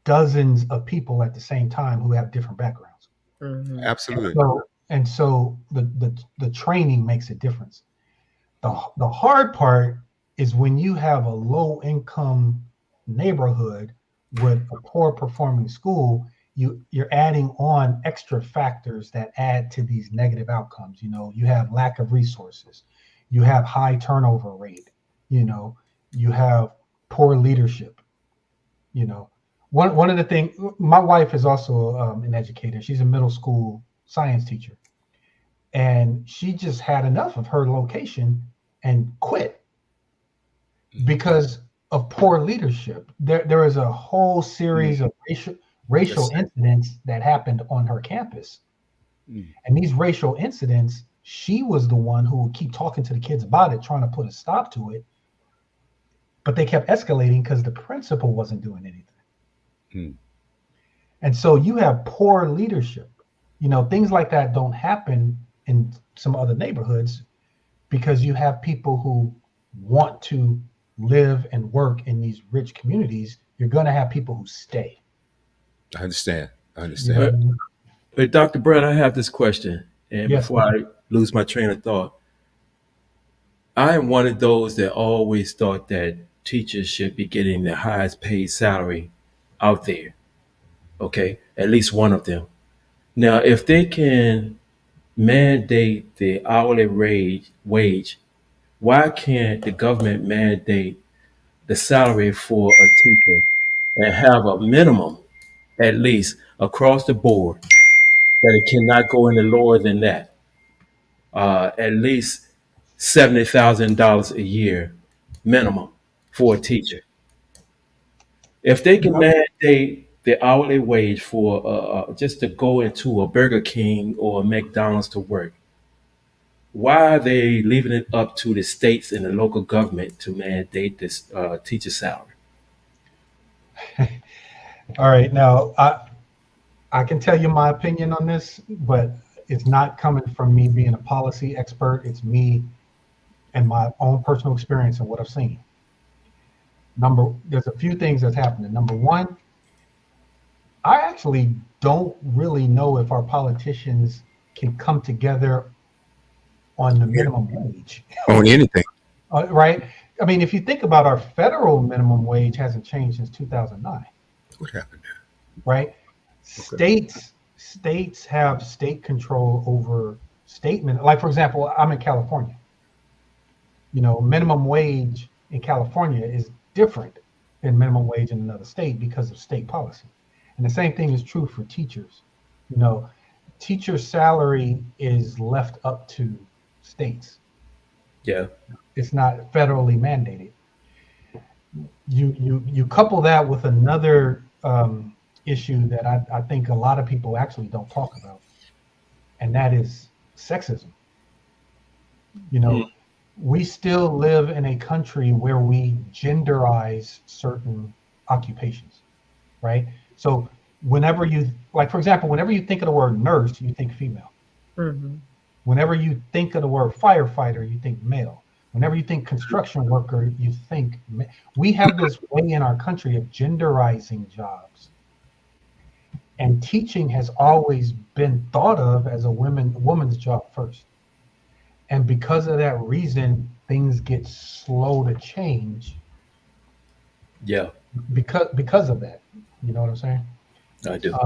dozens of people at the same time who have different backgrounds. Absolutely. And so the training makes a difference. The hard part is when you have a low income neighborhood with a poor performing school, you're adding on extra factors that add to these negative outcomes. You know, you have lack of resources, you have high turnover rate, you have poor leadership. One of the things, my wife is also an educator. She's a middle school science teacher, and she just had enough of her location and quit because of poor leadership. There is a whole series of racial incidents that happened on her campus. And these racial incidents, she was the one who would keep talking to the kids about it, trying to put a stop to it. But they kept escalating because the principal wasn't doing anything. And so you have poor leadership. Things like that don't happen in some other neighborhoods because you have people who want to live and work in these rich communities. You're going to have people who stay. I understand. But Dr. Brown, I have this question. And Yes, before I lose my train of thought, I am one of those that always thought that teachers should be getting the highest paid salary out there. Okay, at least one of them. Now, if they can mandate the hourly wage, why can't the government mandate the salary for a teacher and have a minimum, at least across the board, that it cannot go any lower than that? At least $70,000 a year minimum for a teacher. If they can mandate the hourly wage for just to go into a Burger King or a McDonald's to work, why are they leaving it up to the states and the local government to mandate this teacher salary? All right. Now, I can tell you my opinion on this, but it's not coming from me being a policy expert. It's me and my own personal experience and what I've seen. There's a few things that's happening. Number one, I actually don't really know if our politicians can come together on the minimum wage. On anything. Right? I mean, if you think about our federal minimum wage hasn't changed since 2009. What happened there? Right? Okay. States have state control over like, for example, I'm in California. minimum wage in California is different than minimum wage in another state because of state policy. And the same thing is true for teachers. Teacher salary is left up to states. Yeah. It's not federally mandated. You couple that with another issue that I think a lot of people actually don't talk about, and that is sexism. We still live in a country where we genderize certain occupations, right? So whenever for example, whenever you think of the word nurse, you think female. Mm-hmm. Whenever you think of the word firefighter, you think male. Whenever you think construction worker, you think we have this way in our country of genderizing jobs. And teaching has always been thought of as a woman's job first. And because of that reason, things get slow to change. Yeah. Because of that. You know what I'm saying? I do.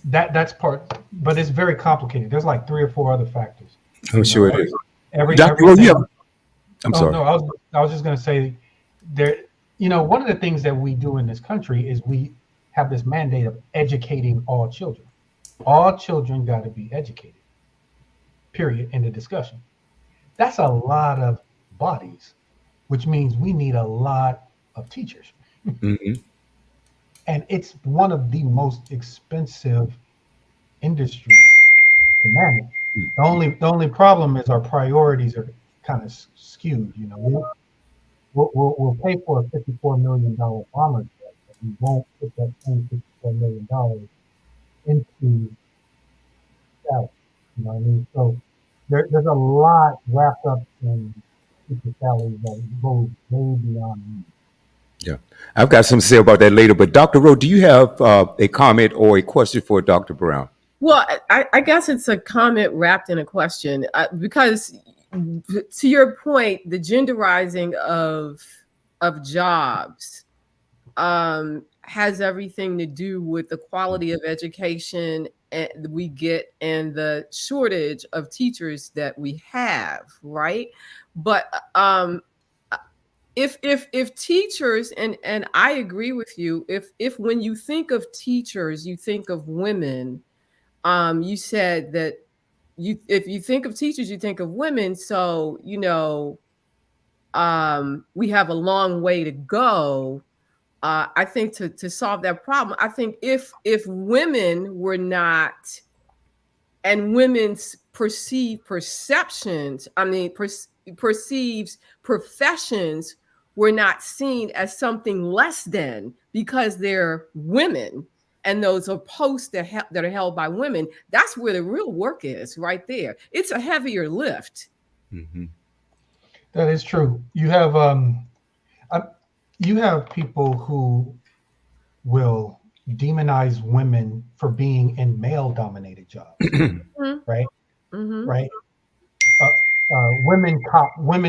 That's part, but it's very complicated. There's like 3 or 4 other factors. I'm sure it is. Everything. I'm sorry. No, I was just going to say there. One of the things that we do in this country is we have this mandate of educating all children. All children got to be educated. Period. In the discussion. That's a lot of bodies, which means we need a lot of teachers. Mm-hmm. And it's one of the most expensive industries to manage. The only problem is our priorities are kind of skewed. We'll pay for a $54 million bomber jet, but we won't put that same $54 million into salary. You know what I mean? So there's a lot wrapped up in teacher salaries that goes way beyond me. Yeah, I've got something to say about that later. But Dr. Rowe, do you have a comment or a question for Dr. Brown? Well, I guess it's a comment wrapped in a question because, to your point, the genderizing of jobs has everything to do with the quality of education we get and the shortage of teachers that we have, right? But if teachers, and I agree with you, if when you think of teachers, you think of women, you said that if you think of teachers, you think of women. So, we have a long way to go. I think to solve that problem. I think if women were not, and women's perceptions, perceives professions were not seen as something less than because they're women, and those are posts that are held by women. That's where the real work is, right there. It's a heavier lift. Mm-hmm. That is true. You have people who will demonize women for being in male-dominated jobs, right? Mm-hmm. Right. Women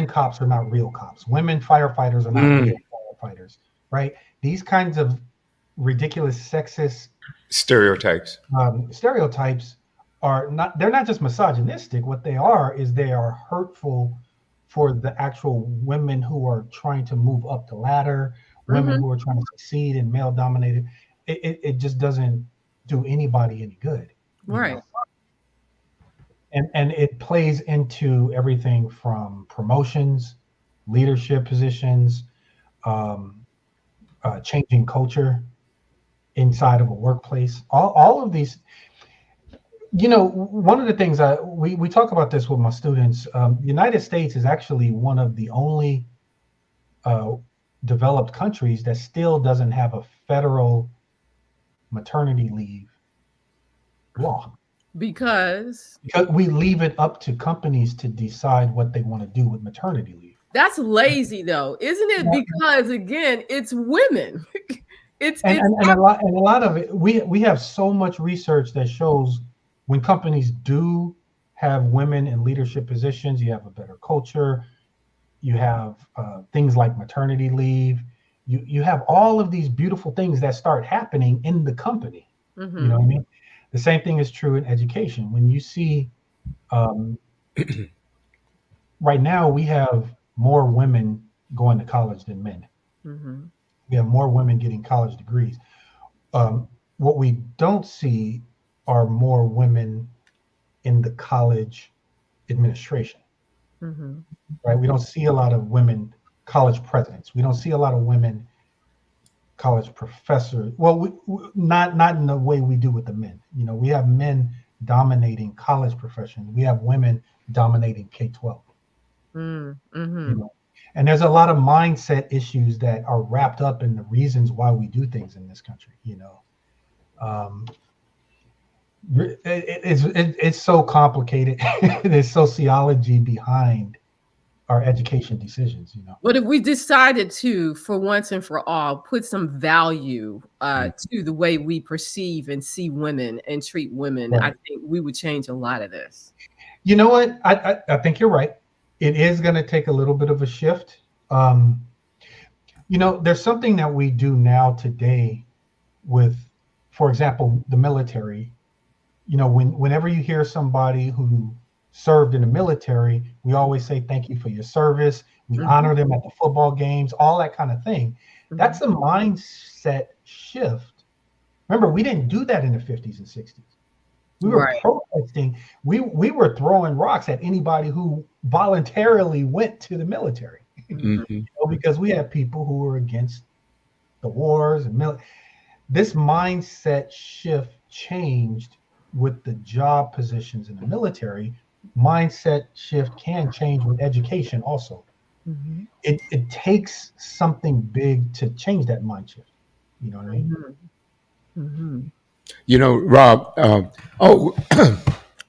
cops are not real cops. Women firefighters are not real firefighters, right? These kinds of ridiculous sexist stereotypes are not. They're not just misogynistic. What they are is they are hurtful for the actual women who are trying to move up the ladder, women who are trying to succeed in male-dominated. It just doesn't do anybody any good, right? And it plays into everything from promotions, leadership positions, changing culture inside of a workplace. All of these. One of the things we talk about this with my students. The United States is actually one of the only developed countries that still doesn't have a federal maternity leave law. Because we leave it up to companies to decide what they want to do with maternity leave. That's lazy, though, isn't it? Because again, it's women. A lot of it. We have so much research that shows when companies do have women in leadership positions, you have a better culture. You have things like maternity leave. You have all of these beautiful things that start happening in the company. Mm-hmm. You know what I mean? The same thing is true in education. When you see, right now we have more women going to college than men. Mm-hmm. We have more women getting college degrees. What we don't see are more women in the college administration, Mm-hmm. right? We don't see a lot of women college presidents. We don't see a lot of women college professors. Well, not in the way we do with the men. You know, we have men dominating college professions. We have women dominating K-12. Mm-hmm. You know, and there's a lot of mindset issues that are wrapped up in the reasons why we do things in this country. You know, um, it's so complicated. There's sociology behind our education decisions. You know. But if we decided to, for once and for all, put some value to the way we perceive and see women and treat women, Right. I think we would change a lot of this. You know what? I think you're right. It is going to take a little bit of a shift. You know, there's something that we do now today with, for example, the military. You know, whenever you hear somebody who served in the military, we always say thank you for your service. We honor them at the football games, all that kind of thing. That's a mindset shift. Remember, we didn't do that in the 50s and 60s. We were protesting. We were throwing rocks at anybody who voluntarily went to the military. Mm-hmm. You know, because we had people who were against the wars and this mindset shift changed with the job positions in the military. Mindset shift can change with education also. Mm-hmm. It takes something big to change that mind shift. You know what I mean? Mm-hmm. You know, Rob.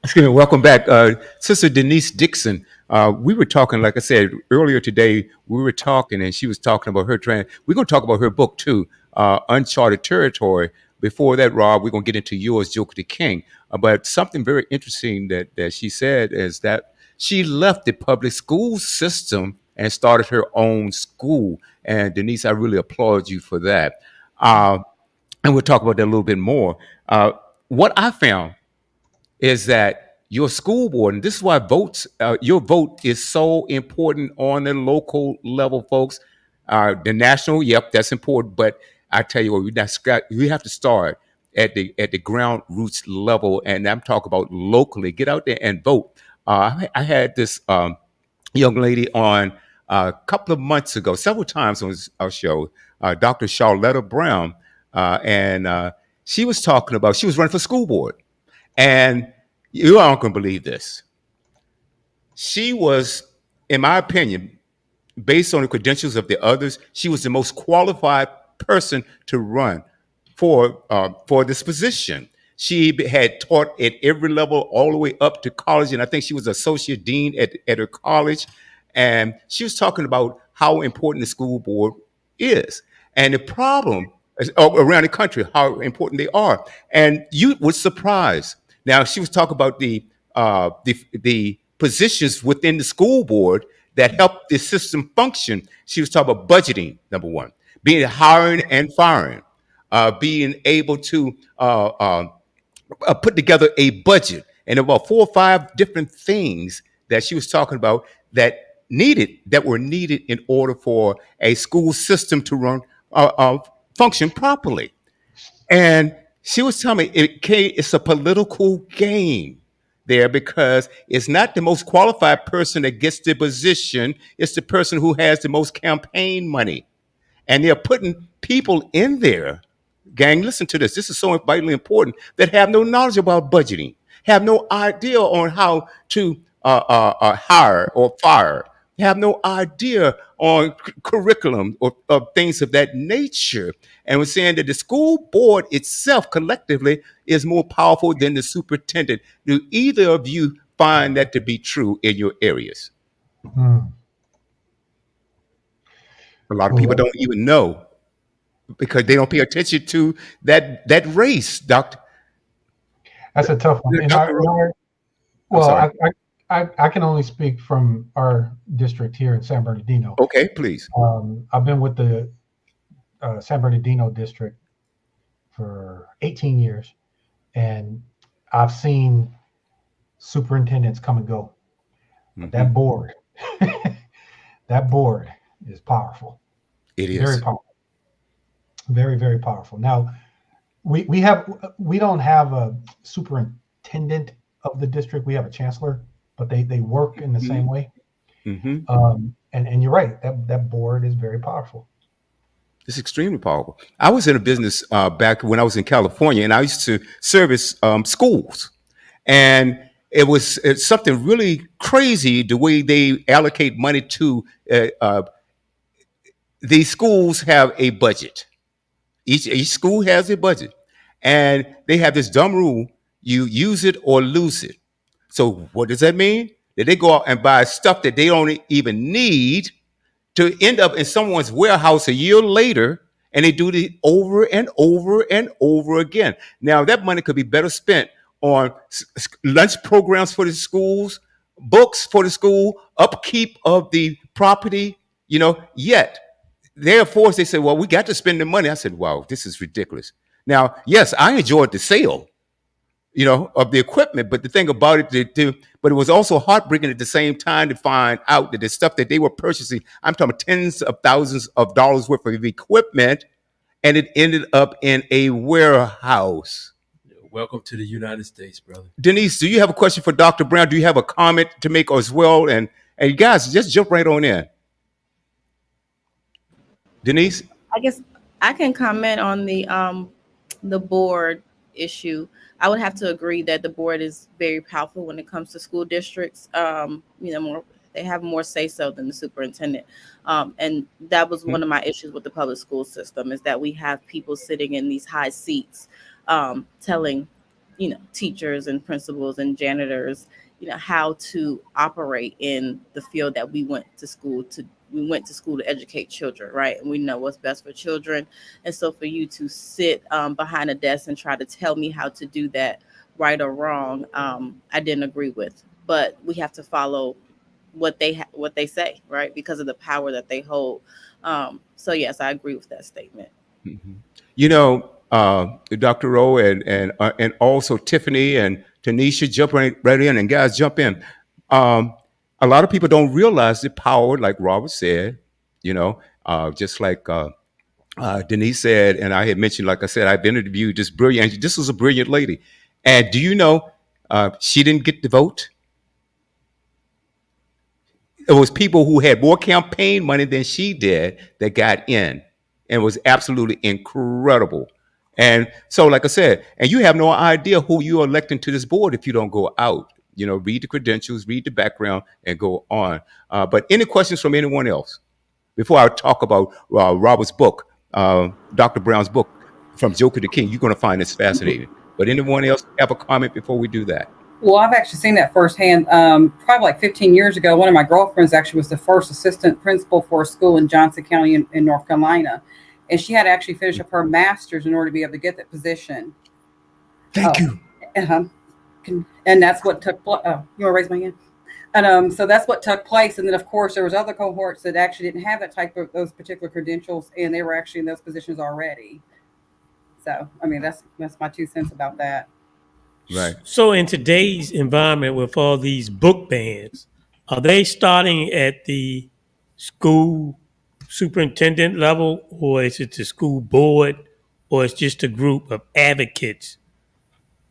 Excuse me. Welcome back, Sister Denise Dixon. We were talking, like I said earlier today. We were talking, and she was talking about her trend. We're going to talk about her book too, Uncharted Territory. Before that, Rob, we're going to get into yours, Joker the King. But something very interesting that she said is that she left the public school system and started her own school. And Denise, I really applaud you for that. And we'll talk about that a little bit more. What I found is that your school board, and this is why your vote is so important on the local level, folks. The national, yep, that's important. But I tell you what, we have to start at the ground roots level, and I'm talking about locally. Get out there and vote. I had this young lady on a couple of months ago, several times on our show, Dr. Charlotta Brown, and she was talking about, she was running for school board. And you aren't going to believe this. She was, in my opinion, based on the credentials of the others, she was the most qualified person to run for this position. She had taught at every level, all the way up to college, and I think she was associate dean at her college. And she was talking about how important the school board is, and the problem around the country, how important they are. And you were surprised. Now she was talking about the positions within the school board that help the system function. She was talking about budgeting, number one, being hiring and firing, being able to put together a budget, and about 4 or 5 different things that she was talking about that were needed in order for a school system to run function properly. And she was telling me it's a political game there, because it's not the most qualified person that gets the position, it's the person who has the most campaign money. And they're putting people in there, gang, listen to this. This is so vitally important, that have no knowledge about budgeting, have no idea on how to hire or fire, have no idea on curriculum or things of that nature. And we're saying that the school board itself collectively is more powerful than the superintendent. Do either of you find that to be true in your areas? Hmm. A lot of people Well, don't even know, because they don't pay attention to that race, Doctor. that's a tough one. Doctor, I'm Well, sorry. I can only speak from our district here in San Bernardino. Okay, please. I've been with the San Bernardino district for 18 years, and I've seen superintendents come and go. But that board, that board is powerful. It Very is. powerful. Very, very powerful. Now, we don't have a superintendent of the district. We have a chancellor, but they work in the same way. Mm-hmm. And you're right. That board is very powerful. It's extremely powerful. I was in a business back when I was in California, and I used to service schools, and it's something really crazy the way they allocate money to these schools have a budget. Each school has a budget, and they have this dumb rule: you use it or lose it. So what does that mean? That they go out and buy stuff that they don't even need to end up in someone's warehouse a year later, and they do it over and over and over again. Now that money could be better spent on lunch programs for the schools, books for the school, upkeep of the property. Yet therefore they say, well, we got to spend the money. I said, wow, this is ridiculous. Now, yes, I enjoyed the sale, of the equipment, but the thing about it, but it was also heartbreaking at the same time to find out that the stuff that they were purchasing, I'm talking about tens of thousands of dollars worth of equipment, and it ended up in a warehouse. Welcome to the United States, brother. Denise, do you have a question for Dr. Brown? Do you have a comment to make as well? And you guys, just jump right on in. Denise? I guess I can comment on the board issue. I would have to agree that the board is very powerful when it comes to school districts. They have more say so than the superintendent. And that was one of my issues with the public school system, is that we have people sitting in these high seats telling, teachers and principals and janitors, how to operate in the field that we went to school to educate children, right? And we know what's best for children. And so for you to sit behind a desk and try to tell me how to do that, right or wrong, I didn't agree with. But we have to follow what they say, right? Because of the power that they hold. So yes, I agree with that statement. Mm-hmm. Dr. Rowe and also Tiffany and Tanisha, jump right in, and guys, jump in. A lot of people don't realize the power, like Robert said, just like Denise said, and I had mentioned, like I said, I've interviewed this was a brilliant lady. And do you know, she didn't get the vote? It was people who had more campaign money than she did that got in, and it was absolutely incredible. And so, like I said, and you have no idea who you're electing to this board if you don't go out. Read the credentials, read the background, and go on. But any questions from anyone else before I talk about Robert's book, Dr. Brown's book, From Joker to King? You're going to find this fascinating. But anyone else have a comment before we do that? Well, I've actually seen that firsthand. Probably like 15 years ago, one of my girlfriends actually was the first assistant principal for a school in Johnson County in North Carolina. And she had to actually finish up her master's in order to be able to get that position. Thank you. And that's what took place. You want to raise my hand? And so that's what took place. And then, of course, there was other cohorts that actually didn't have that type of those particular credentials, and they were actually in those positions already. So, I mean, that's my 2 cents about that. Right. So in today's environment with all these book bans, are they starting at the school superintendent level, or is it the school board, or it's just a group of advocates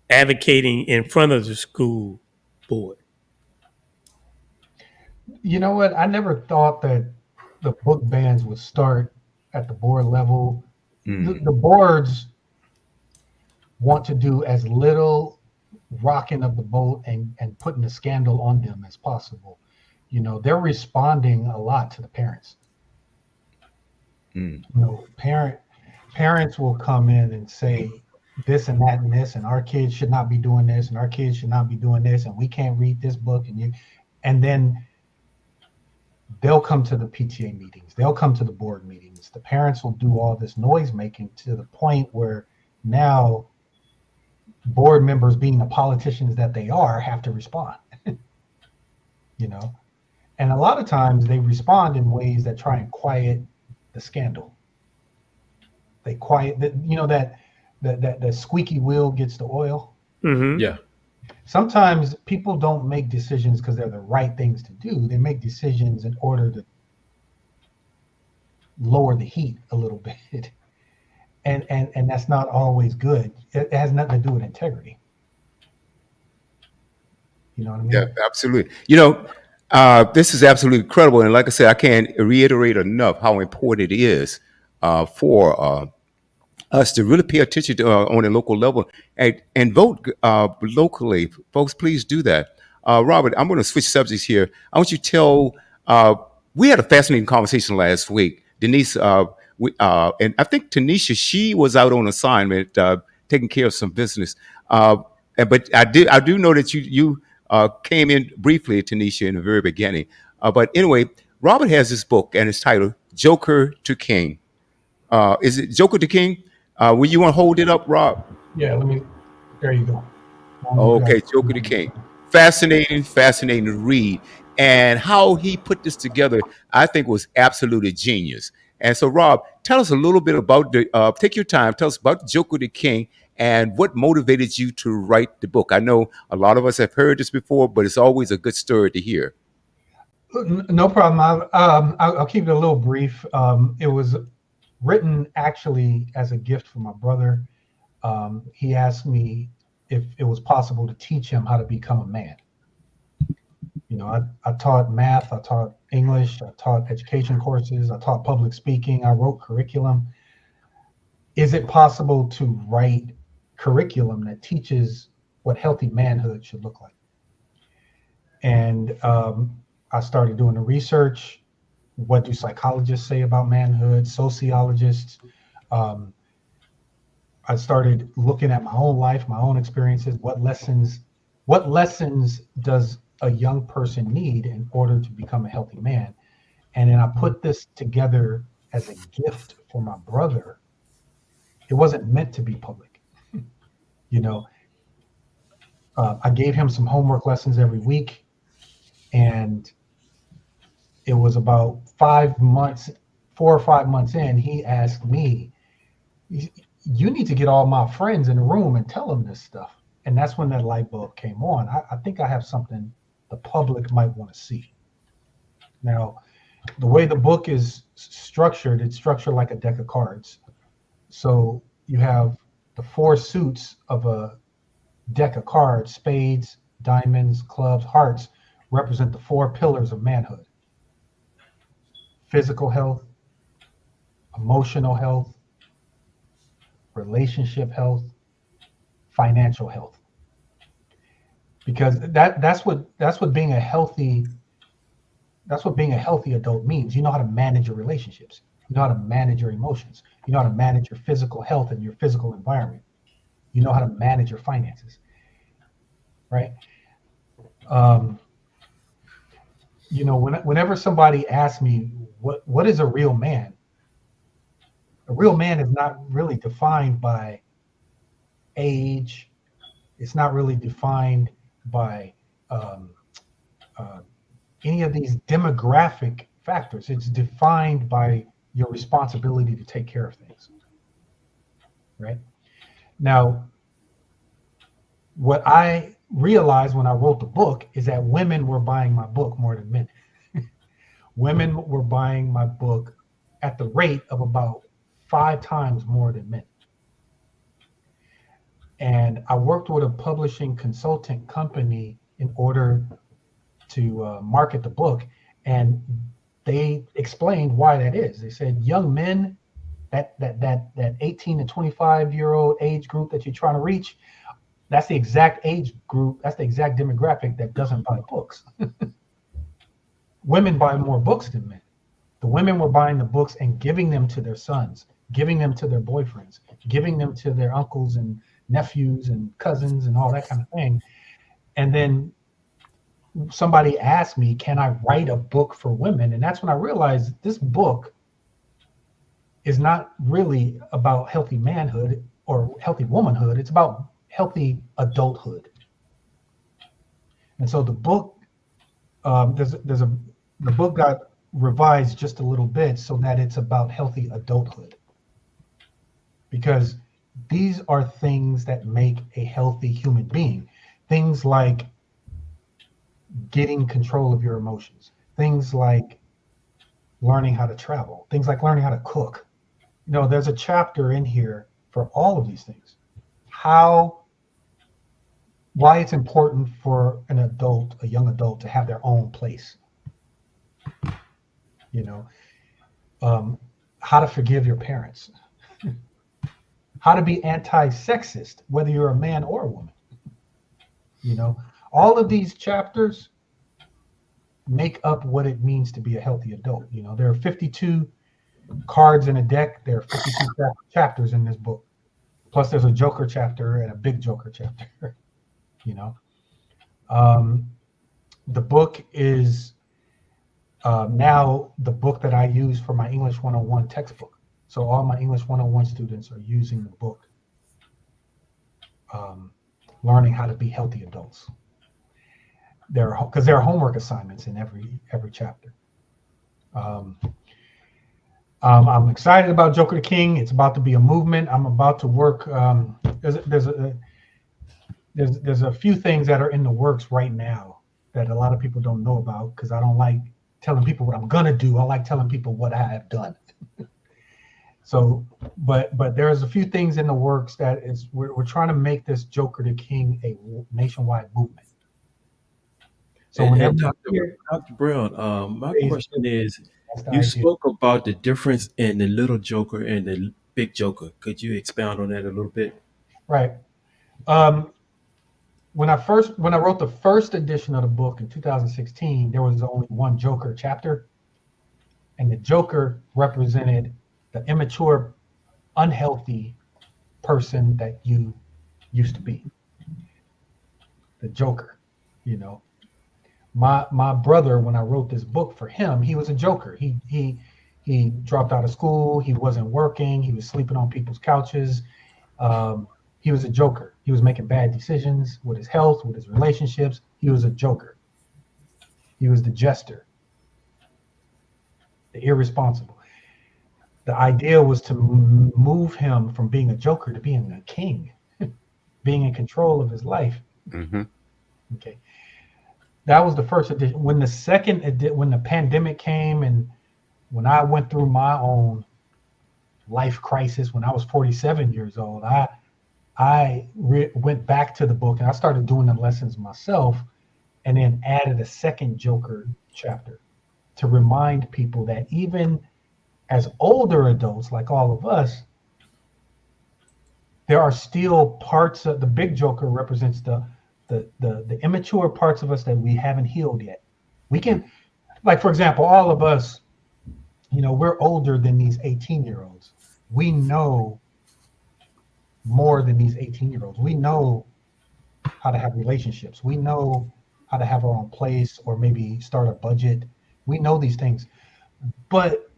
advocating in front of the school board? You know what? I never thought that the book bans would start at the board level. The boards want to do as little rocking of the boat and putting a scandal on them as possible. They're responding a lot to the parents. Parents will come in and say this and that and this, and our kids should not be doing this, and our kids should not be doing this, and we can't read this book, and then they'll come to the PTA meetings, they'll come to the board meetings. The parents will do all this noise making to the point where now board members, being the politicians that they are, have to respond. And a lot of times they respond in ways that try and quiet the scandal. They quiet that squeaky wheel gets the oil. Mm-hmm. Yeah. Sometimes people don't make decisions because they're the right things to do. They make decisions in order lower the heat a little bit. And that's not always good. It has nothing to do with integrity. You know what I Yeah, mean? absolutely. This is absolutely incredible, and like I said, I can't reiterate enough how important it is for us to really pay attention to on a local level and vote locally. Folks, please do that. Robert, I'm going to switch subjects here. I want you to tell. We had a fascinating conversation last week. Denise, and I think Tanisha, she was out on assignment taking care of some business. But I do know that you came in briefly, Tanisha, in the very beginning. But anyway, Robert has this book, and it's titled "Joker to King." Is it Joker to King? Will you want to hold it up, Rob? Yeah, there you go. I don't know if you Okay, guys. Joker to King. Fascinating, fascinating to read. And how he put this together, I think, was absolutely genius. And so, Rob, tell us a little bit about take your time, tell us about Joker to King and what motivated you to write the book. I know a lot of us have heard this before, but it's always a good story to hear. No problem. I'll keep it a little brief. It was written actually as a gift from my brother. He asked me if it was possible to teach him how to become a man. I taught math, I taught English, I taught education courses, I taught public speaking, I wrote curriculum. Is it possible to write curriculum that teaches what healthy manhood should look like? And I started doing the research. What do psychologists say about manhood? Sociologists. I started looking at my own life, my own experiences. What lessons does a young person need in order to become a healthy man? And then I put this together as a gift for my brother. It wasn't meant to be public. I gave him some homework lessons every week, and it was about 4 or 5 months in, he asked me, you need to get all my friends in the room and tell them this stuff. And that's when that light bulb came on. I think I have something the public might want to see. Now, the way the book is structured, it's structured like a deck of cards. So you have the 4 suits of a deck of cards: spades, diamonds, clubs, hearts, represent the 4 pillars of manhood: physical health, emotional health, relationship health, financial health. Because that's what being a healthy adult means. You know how to manage your relationships. You know how to manage your emotions. You know how to manage your physical health and your physical environment. You know how to manage your finances, right? Whenever somebody asks me what is a real man is not really defined by age. It's not really defined by any of these demographic factors. It's defined by your responsibility to take care of things, right? Now, what I realized when I wrote the book is that women were buying my book more than men. Women were buying my book at the rate of about 5 times more than men. And I worked with a publishing consultant company in order to market the book, and they explained why that is. They said young men, that 18 to 25-year-old age group that you're trying to reach, that's the exact age group, that's the exact demographic that doesn't buy books. Women buy more books than men. The women were buying the books and giving them to their sons, giving them to their boyfriends, giving them to their uncles and nephews and cousins and all that kind of thing. And then somebody asked me, can I write a book for women? And that's when I realized this book is not really about healthy manhood or healthy womanhood. It's about healthy adulthood. And so the book, the book got revised just a little bit so that it's about healthy adulthood. Because these are things that make a healthy human being. Things like getting control of your emotions. Things like learning how to travel, things like learning how to cook. There's a chapter in here for all of these things. Why it's important for an adult, a young adult, to have their own place. How to forgive your parents, how to be anti-sexist, whether you're a man or a woman. All of these chapters make up what it means to be a healthy adult. There are 52 cards in a deck. There are 52 chapters in this book. Plus there's a Joker chapter and a big Joker chapter. The book is now the book that I use for my English 101 textbook. So all my English 101 students are using the book, learning how to be healthy adults. Because there are homework assignments in every chapter. I'm excited about Joker the King. It's about to be a movement. I'm about to work. There's a few things that are in the works right now that a lot of people don't know about, because I don't like telling people what I'm gonna do. I like telling people what I have done. So, but there's a few things in the works that we're trying to make this Joker the King a nationwide movement. So and Dr. Brown, my question is, you spoke about the difference in the little Joker and the big Joker. Could you expound on that a little bit? Right. When I wrote the first edition of the book in 2016, there was only one Joker chapter, and the Joker represented the immature, unhealthy person that you used to be. The Joker, My brother, when I wrote this book for him, he was a joker. He dropped out of school. He wasn't working. He was sleeping on people's couches. He was a joker. He was making bad decisions with his health, with his relationships. He was a joker. He was the jester, the irresponsible. The idea was to move him from being a joker to being a king, being in control of his life. Mm-hmm. Okay. That was the first edition. When the pandemic came, and when I went through my own life crisis when I was 47 years old, I went back to the book and I started doing the lessons myself, and then added a second Joker chapter to remind people that even as older adults, like all of us, there are still parts of the big Joker represents the immature parts of us that we haven't healed yet. We can, like, for example, all of us, we're older than these 18-year-olds. We know more than these 18-year-olds. We know how to have relationships. We know how to have our own place, or maybe start a budget. We know these things. But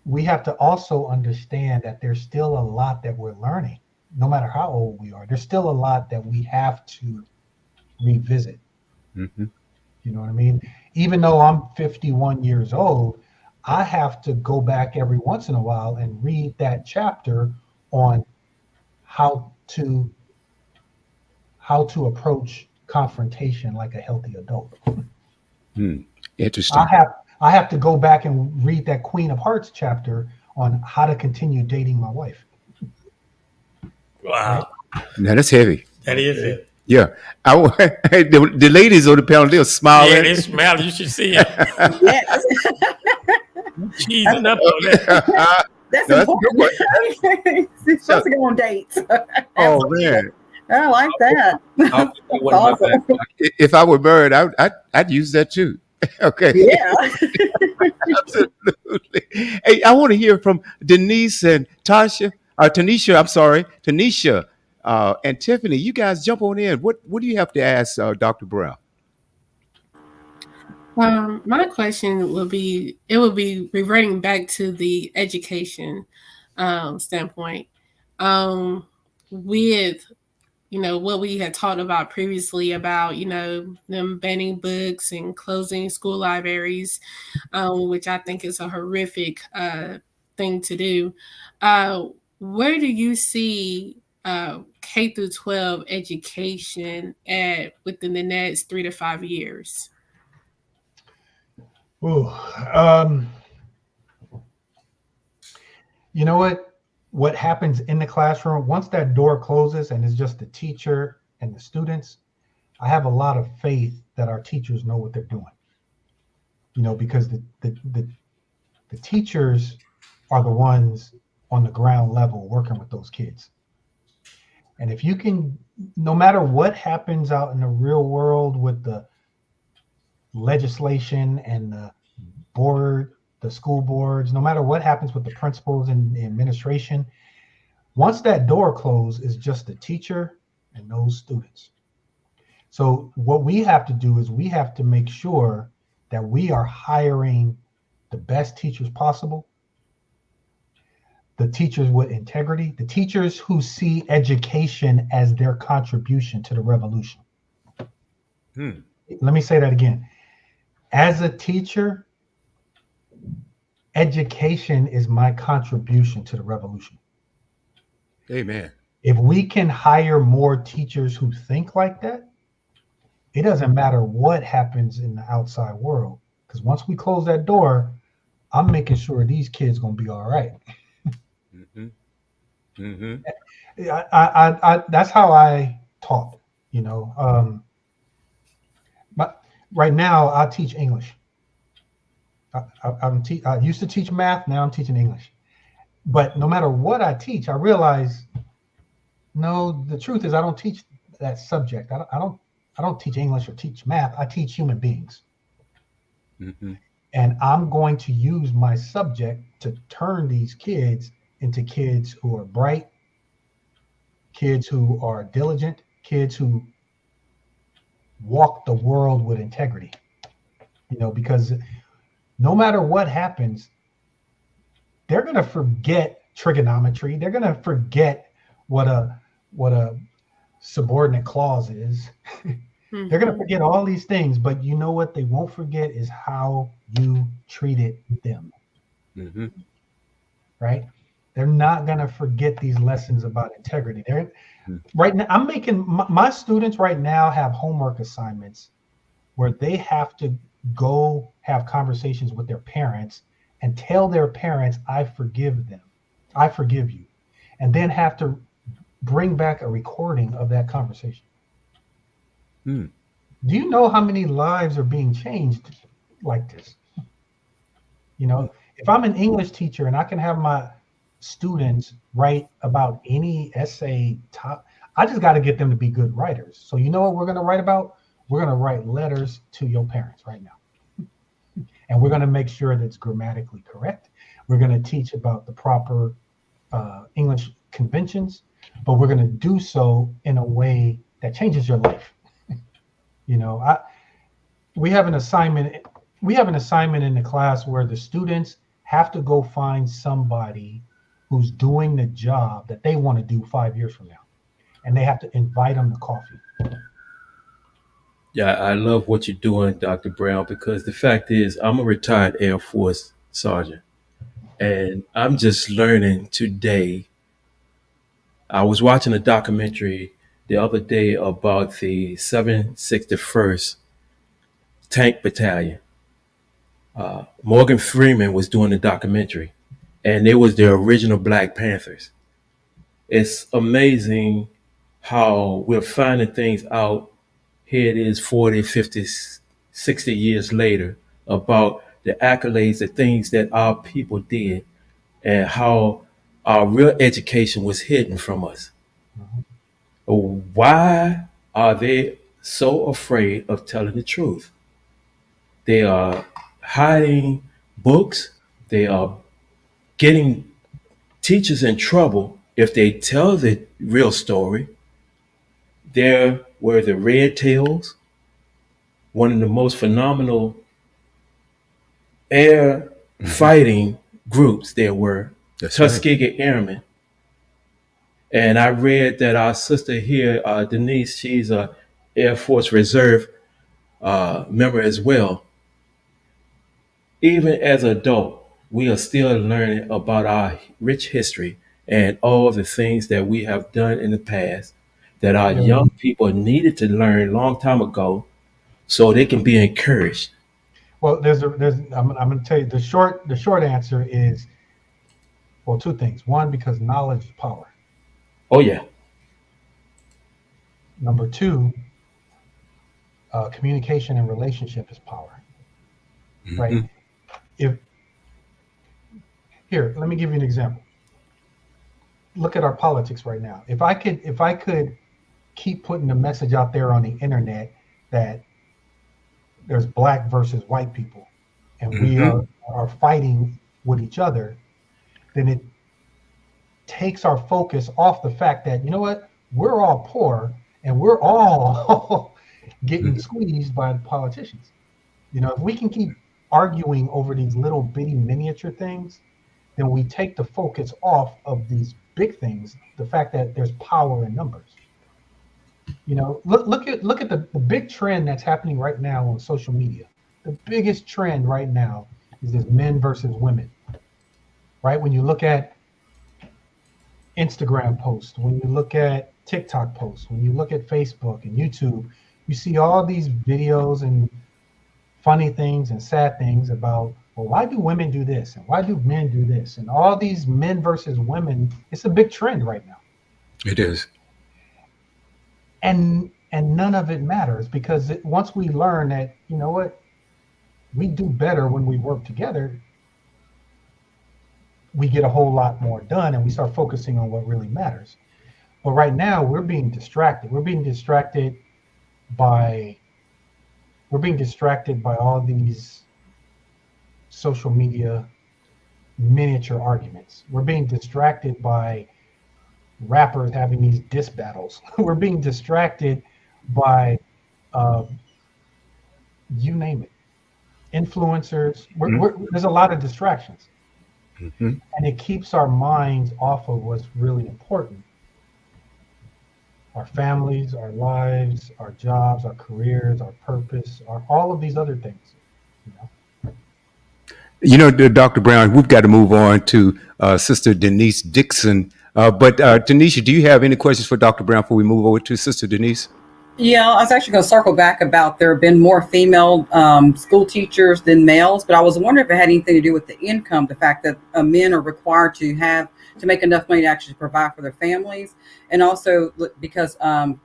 we have to also understand that there's still a lot that we're learning, no matter how old we are. There's still a lot that we have to revisit. Mm-hmm. You know what I mean? Even though I'm 51 years old, I have to go back every once in a while and read that chapter on how to approach confrontation like a healthy adult. Interesting. I have to go back and read that Queen of Hearts chapter on how to continue dating my wife. Wow. Now that's heavy. That is it. Yeah, the ladies on the panel, they're smiling. Yeah, they smile. You should see it. Yes. Cheesing up on that. That's No, important. She's supposed to go on dates. Oh man, I like that. I'll put that one in my Awesome. back pocket. if I were married, I'd use that too. Okay. Yeah. Absolutely. Hey, I want to hear from Denise and Tanisha. Tanisha, and Tiffany. You guys jump on in. What do you have to ask Dr. Brown? My question will be reverting back to the education standpoint. With what we had talked about previously about them banning books and closing school libraries, which I think is a horrific thing to do. Where do you see K through 12 education at within the next 3 to 5 years? Ooh, You know what happens in the classroom once that door closes and it's just the teacher and the students? I have a lot of faith that our teachers know what they're doing. Because the teachers are the ones on the ground level working with those kids. And if you can, no matter what happens out in the real world with the legislation and the school boards, no matter what happens with the principals and the administration, once that door closes, it's just the teacher and those students. So what we have to do is we have to make sure that we are hiring the best teachers possible, the teachers with integrity, the teachers who see education as their contribution to the revolution. Let me say that again. As a teacher, education is my contribution to the revolution. Amen. If we can hire more teachers who think like that, it doesn't matter what happens in the outside world. Because once we close that door, I'm making sure these kids gonna be all right. That's how I taught. But right now I teach English. I used to teach math. Now I'm teaching English. But no matter what I teach, I realize, no, the truth is I don't teach that subject. I don't teach English or teach math. I teach human beings. And I'm going to use my subject to turn these kids into kids who are bright, kids who are diligent, kids who walk the world with integrity. Because no matter what happens, they're going to forget trigonometry. They're going to forget what a subordinate clause is. They're going to forget all these things, but you know what they won't forget is how you treated them. Right? They're not going to forget these lessons about integrity. Right now, I'm making my students right now have homework assignments where they have to go have conversations with their parents and tell their parents, I forgive them. I forgive you. And then have to bring back a recording of that conversation. Do you know how many lives are being changed like this? If I'm an English teacher and I can have my students write about any essay, I just got to get them to be good writers. So you know what we're going to write about? We're going to write letters to your parents right now. And we're going to make sure that it's grammatically correct. We're going to teach about the proper English conventions, but we're going to do so in a way that changes your life. We have an assignment in the class where the students have to go find somebody who's doing the job that they want to do 5 years from now. And they have to invite them to coffee. Yeah, I love what you're doing, Dr. Brown, because the fact is, I'm a retired Air Force sergeant, and I'm just learning today. I was watching a documentary the other day about the 761st Tank Battalion. Morgan Freeman was doing the documentary, and they was the original Black Panthers. It's amazing how we're finding things out. Here it is 40, 50, 60 years later about the accolades, the things that our people did, and how our real education was hidden from us. Why are they so afraid of telling the truth? They are hiding books. They are getting teachers in trouble if they tell the real story. There were the Red Tails, one of the most phenomenal air fighting groups there were, Tuskegee Airmen. And I read that our sister here, Denise, she's a Air Force Reserve member as well. Even as an adult, we are still learning about our rich history and all the things that we have done in the past that our young people needed to learn a long time ago so they can be encouraged. Well, I'm going to tell you the short answer is Well, two things. One, because knowledge is power. Oh yeah. Number two, communication and relationship is power, right? If Here, let me give you an example. Look at our politics right now. If I could keep putting the message out there on the internet that there's black versus white people, and we are fighting with each other, then it takes our focus off the fact that, you know what, we're all poor and we're all getting squeezed by the politicians. You know, if we can keep arguing over these little bitty miniature things, then we take the focus off of these big things, the fact that there's power in numbers. You know, look at the big trend that's happening right now on social media. The biggest trend right now is this men versus women. Right? When you look at Instagram posts, when you look at TikTok posts, when you look at Facebook and YouTube, you see all these videos and funny things and sad things about, well, why do women do this? And why do men do this? And all these men versus women, it's a big trend right now. It is. And none of it matters, because once we learn that, you know what, we do better when we work together, we get a whole lot more done and we start focusing on what really matters. But right now we're being distracted. We're being distracted by all these social media miniature arguments. We're being distracted by rappers having these diss battles. We're being distracted by you name it, influencers. There's a lot of distractions. And it keeps our minds off of what's really important: our families, our lives, our jobs, our careers, our purpose, all of these other things. You know, Dr. Brown, we've got to move on to Sister Denise Dixon. But Tanisha, do you have any questions for Dr. Brown before we move over to Sister Denise? Yeah, I was actually going to circle back about there have been more female school teachers than males, but I was wondering if it had anything to do with the income, the fact that men are required to make enough money to actually provide for their families. And also because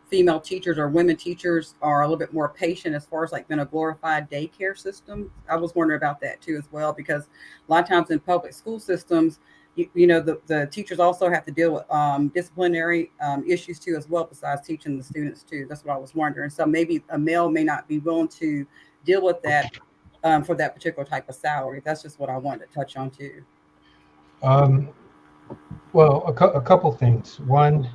female teachers or women teachers are a little bit more patient as far as like being a glorified daycare system. I was wondering about that too as well, because a lot of times in public school systems, you know, the teachers also have to deal with disciplinary issues too as well, besides teaching the students too. That's what I was wondering. So maybe a male may not be willing to deal with that for that particular type of salary. That's just what I wanted to touch on too. Well, a couple things. One,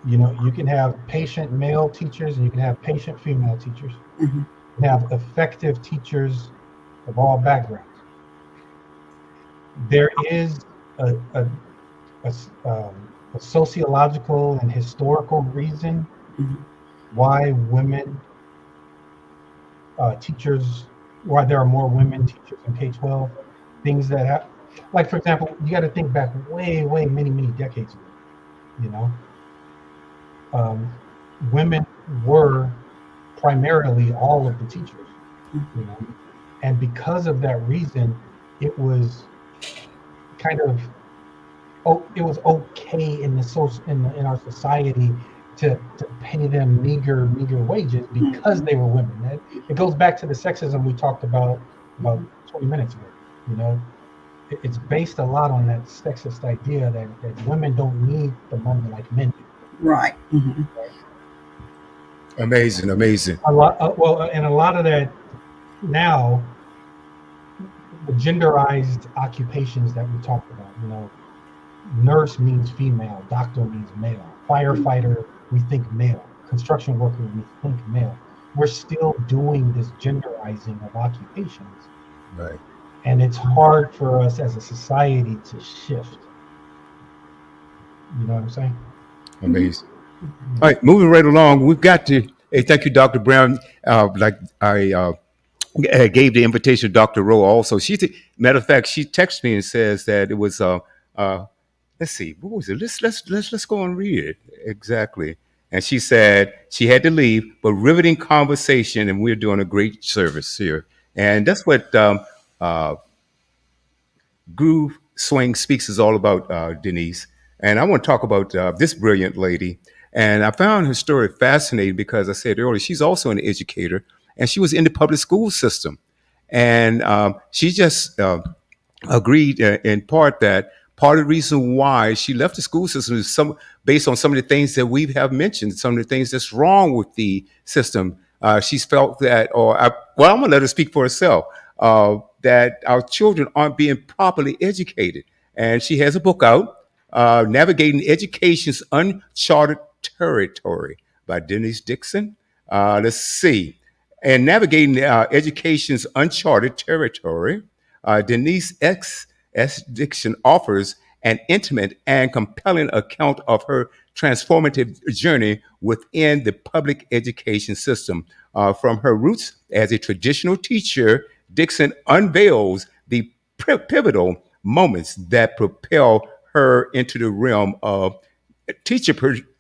you know, you can have patient male teachers and you can have patient female teachers. You can have effective teachers of all backgrounds. There is a sociological and historical reason why women teachers, why there are more women teachers in K-12. Things that have, like, for example, you got to think back way, many decades ago. You know, women were primarily all of the teachers. You know, and because of that reason, it was kind of, it was okay in our society to pay them meager wages because they were women. It goes back to the sexism we talked about 20 minutes ago. You know, it's based a lot on that sexist idea that women don't need the money like men do. Right. Right? Amazing. A lot of that now, the genderized occupations that we talked about, you know, nurse means female, doctor means male, firefighter, we think male, construction worker, we think male. We're still doing this genderizing of occupations. Right. And it's hard for us as a society to shift. You know what I'm saying? Amazing. All right, moving right along, we've got to, thank you, Dr. Brown. Like I gave the invitation to Dr. Rowe also. Matter of fact, she texted me and says that it was, let's see, what was it? Let's go and read it exactly. And she said she had to leave, but riveting conversation, and we're doing a great service here. And that's what Groove Swing Speaks is all about, Denise. And I want to talk about this brilliant lady. And I found her story fascinating because I said earlier, she's also an educator and she was in the public school system. And she just agreed in part that part of the reason why she left the school system is some based on some of the things that we have mentioned, some of the things that's wrong with the system. She's felt that, well, I'm gonna let her speak for herself. That our children aren't being properly educated, and she has a book out, "Navigating Education's Uncharted Territory" by Denise Dixon. Let's see, and navigating education's uncharted territory. Denise S. Dixon offers an intimate and compelling account of her transformative journey within the public education system. From her roots as a traditional teacher, Dixon unveils the pivotal moments that propel her into the realm of teacher.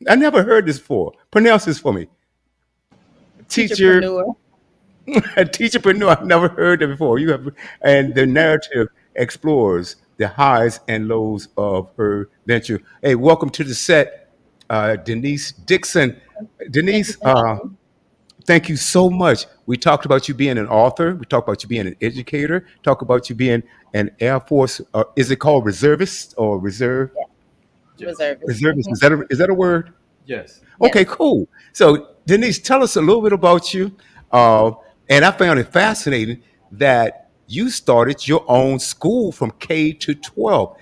I never heard this before. Pronounce this for me. Teacher Teacherpreneur. a teacherpreneur. I've never heard that before. You have, and the narrative explores the highs and lows of her venture. Hey, welcome to the set, Denise Dixon. Thank you Denise, for having me. thank you so much. We talked about you being an author. We talked about you being an educator. Talk about you being an Air Force. Is it called reservist or reserve? Yeah, Yes. reservist. Reservist. Is that a word? Yes. Okay, Yes. cool. So, Denise, tell us a little bit about you. Uh, and I found it fascinating that you started your own school from K to 12.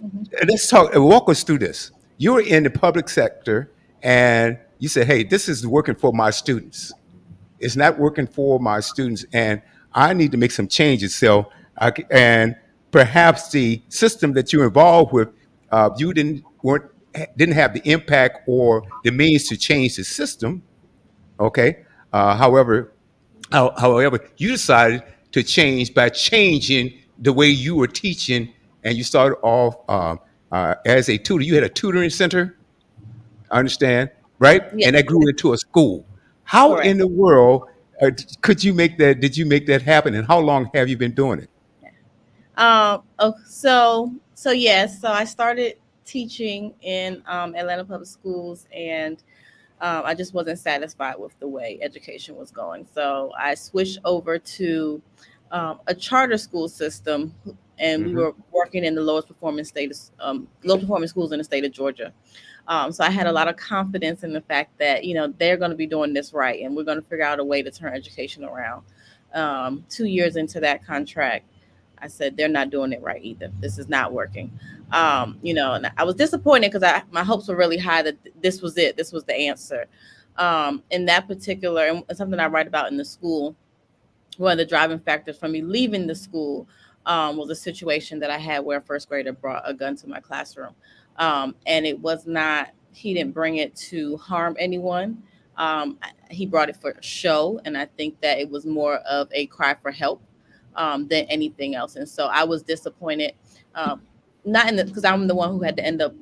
Mhm. And let's talk, walk us through this. You were in the public sector and you said, hey, this is working for my students. It's not working for my students, and I need to make some changes. So, and perhaps the system that you're involved with, you didn't have the impact or the means to change the system. Okay, however, however, you decided to change by changing the way you were teaching, and you started off as a tutor. You had a tutoring center, I understand, right? Yes, And that grew into a school. How in correct. the world could you make that? Did you make that happen? And how long have you been doing it? So yes, so I started teaching in Atlanta Public Schools, and I just wasn't satisfied with the way education was going. So I switched over to a charter school system, and we Hmm. were working in the lowest performing schools in the state of Georgia. So I had a lot of confidence in the fact that they're going to be doing this right, and we're going to figure out a way to turn education around. 2 years into that contract, I said they're not doing it right either. This is not working. And I was disappointed because my hopes were really high that this was it. This was the answer. In that particular, and something I write about in the school, one of the driving factors for me leaving the school was a situation that I had where a first grader brought a gun to my classroom. And it was not, he didn't bring it to harm anyone. He brought it for show. And I think that it was more of a cry for help than anything else. And so I was disappointed, not in the, because I'm the one who had to end up,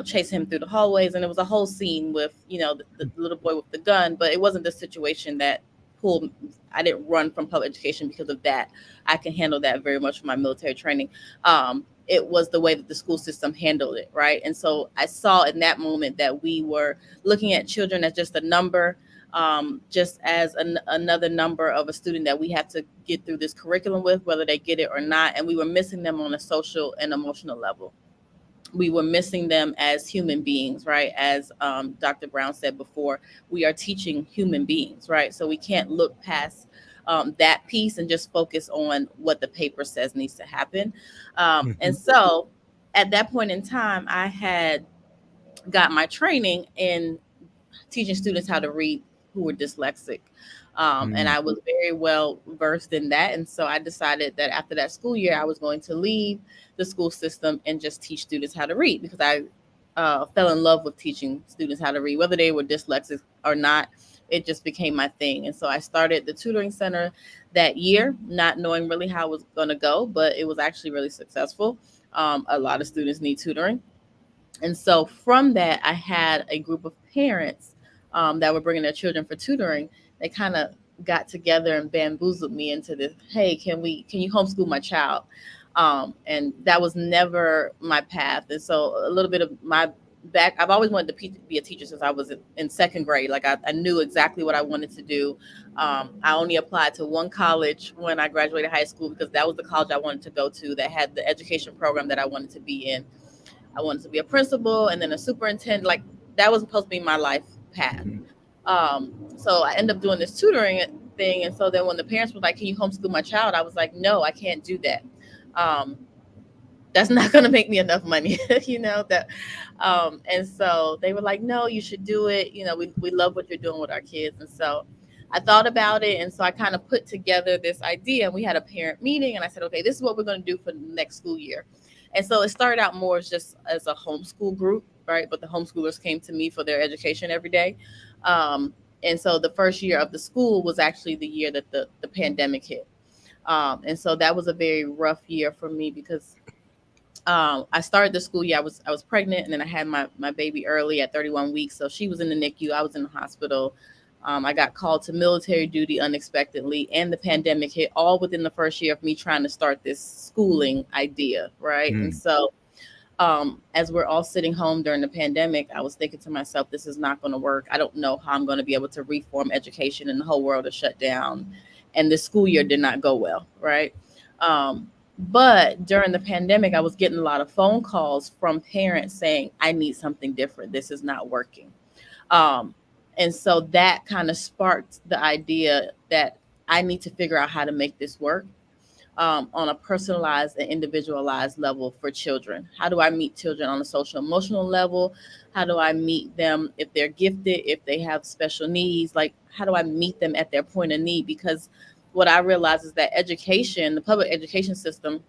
chasing him through the hallways. And it was a whole scene with, the little boy with the gun, but it wasn't the situation that pulled. I didn't run from public education because of that. I can handle that very much from my military training. It was the way that the school system handled it, right? And so I saw in that moment that we were looking at children as just a number, just as another number of a student that we have to get through this curriculum with, whether they get it or not. And we were missing them on a social and emotional level. We were missing them as human beings, right? As Dr. Brown said before, we are teaching human beings, right? So we can't look past that piece and just focus on what the paper says needs to happen. And so at that point in time, I had got my training in teaching students how to read who were dyslexic. And I was very well versed in that. And so I decided that after that school year, I was going to leave the school system and just teach students how to read, because I fell in love with teaching students how to read, whether they were dyslexic or not. It just became my thing. And so I started the tutoring center that year, not knowing really how it was going to go, but it was actually really successful. A lot of students need tutoring. And so from that, I had a group of parents that were bringing their children for tutoring. They kind of got together and bamboozled me into this. Hey, can you homeschool my child? And that was never my path. And so a little bit of my back, I've always wanted to be a teacher since I was in second grade. Like I knew exactly what I wanted to do. I only applied to one college when I graduated high school because that was the college I wanted to go to that had the education program that I wanted to be in. I wanted to be a principal and then a superintendent. Like that was supposed to be my life path. So I ended up doing this tutoring thing. And so then when the parents were like, can you homeschool my child? I was like, no, I can't do that. That's not going to make me enough money, that. And so they were like, no, you should do it. We love what you're doing with our kids. And so I thought about it. And so I kind of put together this idea, and we had a parent meeting, and I said, okay, this is what we're going to do for the next school year. And so it started out more just as a homeschool group, right? But the homeschoolers came to me for their education every day. And so the first year of the school was actually the year that the pandemic hit. And so that was a very rough year for me because I started the school year. I was pregnant, and then I had my baby early at 31 weeks. So she was in the NICU. I was in the hospital. I got called to military duty unexpectedly, and the pandemic hit all within the first year of me trying to start this schooling idea, right? And so as we're all sitting home during the pandemic, I was thinking to myself, this is not going to work. I don't know how I'm going to be able to reform education, and the whole world is shut down. And the school year did not go well, right? But during the pandemic, I was getting a lot of phone calls from parents saying, I need something different. This is not working. And so that kind of sparked the idea that I need to figure out how to make this work on a personalized and individualized level for children. How do I meet children on a social emotional level? How do I meet them if they're gifted, if they have special needs? Like, how do I meet them at their point of need? Because what I realize is that education, the public education system,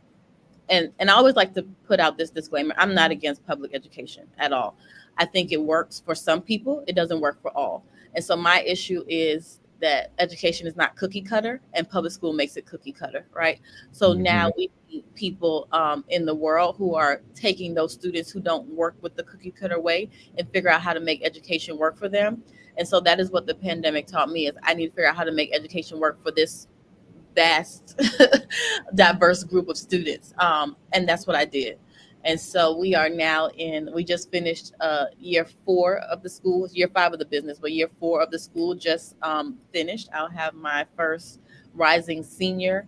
and I always like to put out this disclaimer, I'm not against public education at all. I think it works for some people. It doesn't work for all. And so my issue is that education is not cookie cutter, and public school makes it cookie cutter, right? So now we need people in the world who are taking those students who don't work with the cookie cutter way and figure out how to make education work for them. And so that is what the pandemic taught me, is I need to figure out how to make education work for this vast, diverse group of students. And that's what I did. And so we are now we just finished year 4 of the school, year 5 of the business, but year 4 of the school just finished. I'll have my first rising senior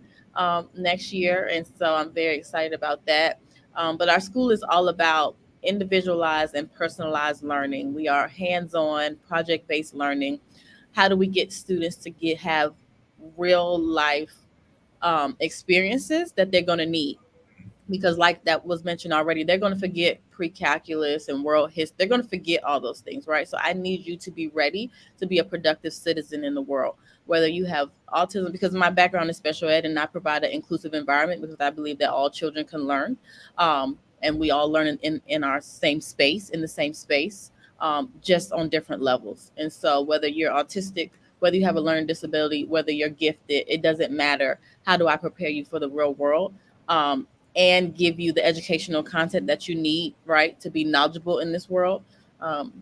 next year. And so I'm very excited about that. But our school is all about individualized and personalized learning. We are hands-on, project-based learning. How do we get students to have real life experiences that they're going to need? Because like that was mentioned already, they're going to forget pre-calculus and world history. They're going to forget all those things, right? So I need you to be ready to be a productive citizen in the world, whether you have autism, because my background is special ed, and I provide an inclusive environment because I believe that all children can learn. And we all learn in our same space, in the same space, just on different levels. And so whether you're autistic, whether you have a learning disability, whether you're gifted, it doesn't matter. How do I prepare you for the real world? And give you the educational content that you need, right, to be knowledgeable in this world.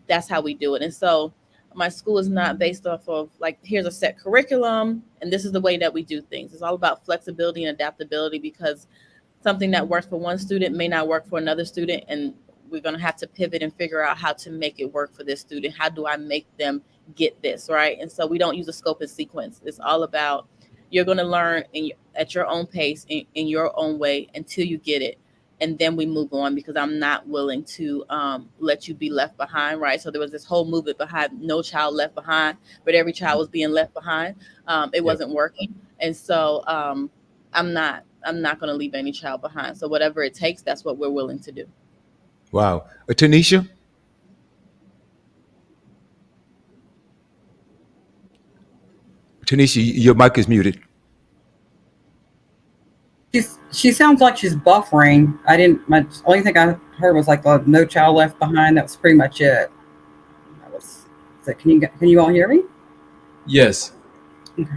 That's how we do it. And so my school is not based off of like, here's a set curriculum, and this is the way that we do things. It's all about flexibility and adaptability, because something that works for one student may not work for another student. And we're going to have to pivot and figure out how to make it work for this student. How do I make them get this, right? And so we don't use a scope and sequence. It's all about, you're going to learn at your own pace, in your own way, until you get it. And then we move on, because I'm not willing to let you be left behind, right? So there was this whole movement behind No Child Left Behind, but every child was being left behind. It wasn't working. And so I'm not going to leave any child behind. So whatever it takes, that's what we're willing to do. Wow. Tanisha? Tanisha, your mic is muted. She sounds like she's buffering. My only thing I heard was like the No Child Left Behind. That was pretty much it. Can you all hear me? Yes. Okay.